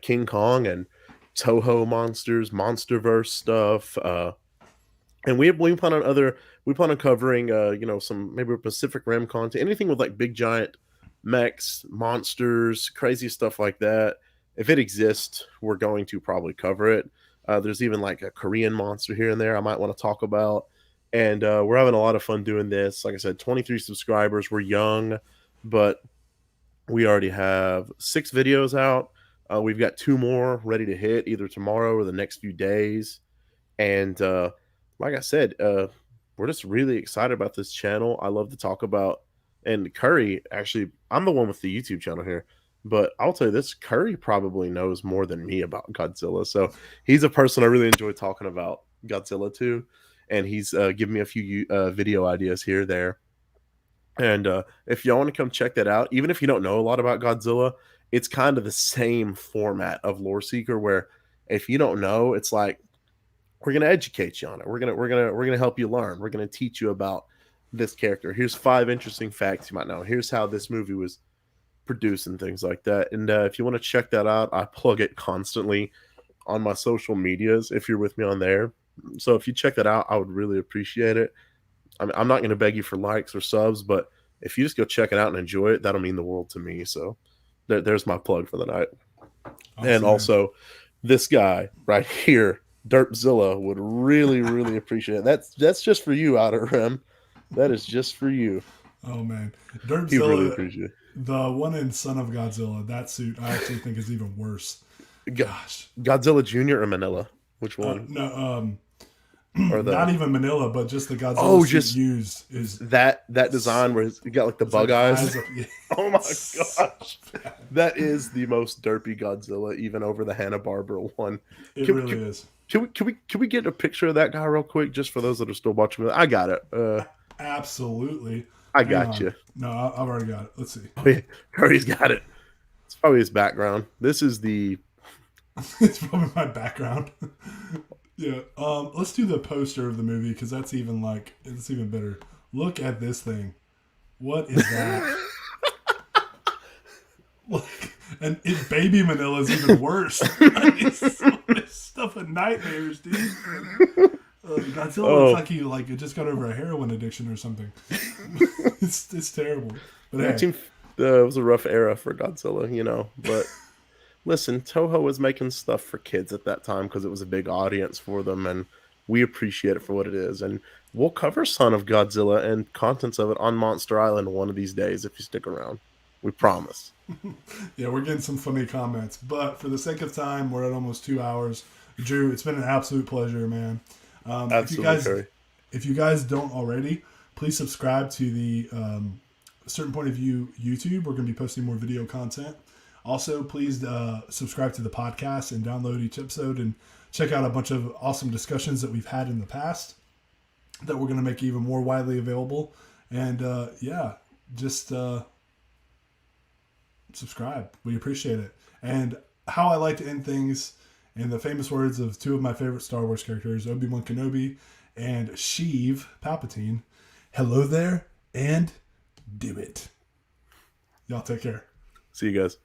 King Kong, and Toho monsters, MonsterVerse stuff, And we plan on covering some maybe Pacific Rim content, anything with like big giant mechs, monsters, crazy stuff like that. If it exists, we're going to probably cover it. There's even like a Korean monster here and there I might want to talk about. And we're having a lot of fun doing this. Like I said, 23 subscribers. We're young, but we already have 6 videos out. We've got 2 more ready to hit either tomorrow or the next few days. And like I said, we're just really excited about this channel. I love to talk about, and Curry, actually, I'm the one with the YouTube channel here, but I'll tell you this, Curry probably knows more than me about Godzilla. So he's a person I really enjoy talking about Godzilla to, and he's given me a few video ideas here, there. And if y'all want to come check that out, even if you don't know a lot about Godzilla, it's kind of the same format of Lore Seeker, where if you don't know, it's like, we're gonna educate you on it. We're gonna help you learn. We're gonna teach you about this character. Here's 5 interesting facts you might know. Here's how this movie was produced and things like that. And if you want to check that out, I plug it constantly on my social medias if you're with me on there. So if you check that out, I would really appreciate it. I mean, I'm not gonna beg you for likes or subs, but if you just go check it out and enjoy it, that'll mean the world to me. So there's my plug for the night. Awesome. And also, this guy right here, Derpzilla, would really, really appreciate it. That's just for you, Outer Rim. That is just for you. Oh man, Derpzilla. He really appreciate it. The one in Son of Godzilla, that suit I actually think is even worse. Gosh, Godzilla Jr. or Manila? Which one? No, not even Manila, but just the Godzilla suit just used is that design where you got like the bug eyes. Oh my gosh, that is the most derpy Godzilla, even over the Hanna-Barbera one. It really is. Can we get a picture of that guy real quick, just for those that are still watching? I got it. Absolutely. I got you. No, I've already got it. Let's see. Oh, yeah. Curry's got it. It's probably his background. This is the. It's probably my background. Yeah. Let's do the poster of the movie, because that's even it's even better. Look at this thing. What is that? And Baby Manila is even worse. It's stuff of nightmares, dude. Godzilla looks like he just got over a heroin addiction or something. It's terrible. But hey. It was a rough era for Godzilla, but listen, Toho was making stuff for kids at that time because it was a big audience for them, and we appreciate it for what it is. And we'll cover Son of Godzilla and contents of it on Monster Island one of these days if you stick around. We promise. Yeah, we're getting some funny comments, but for the sake of time, we're at almost 2 hours. Drew, it's been an absolute pleasure, man. Absolutely. If you guys don't already, please subscribe to the Certain Point of View YouTube. We're going to be posting more video content. Also, please subscribe to the podcast and download each episode and check out a bunch of awesome discussions that we've had in the past that we're going to make even more widely available. And just subscribe. We appreciate it. And how I like to end things, in the famous words of 2 of my favorite Star Wars characters, Obi-Wan Kenobi and Sheev Palpatine, hello there and do it. Y'all take care. See you guys.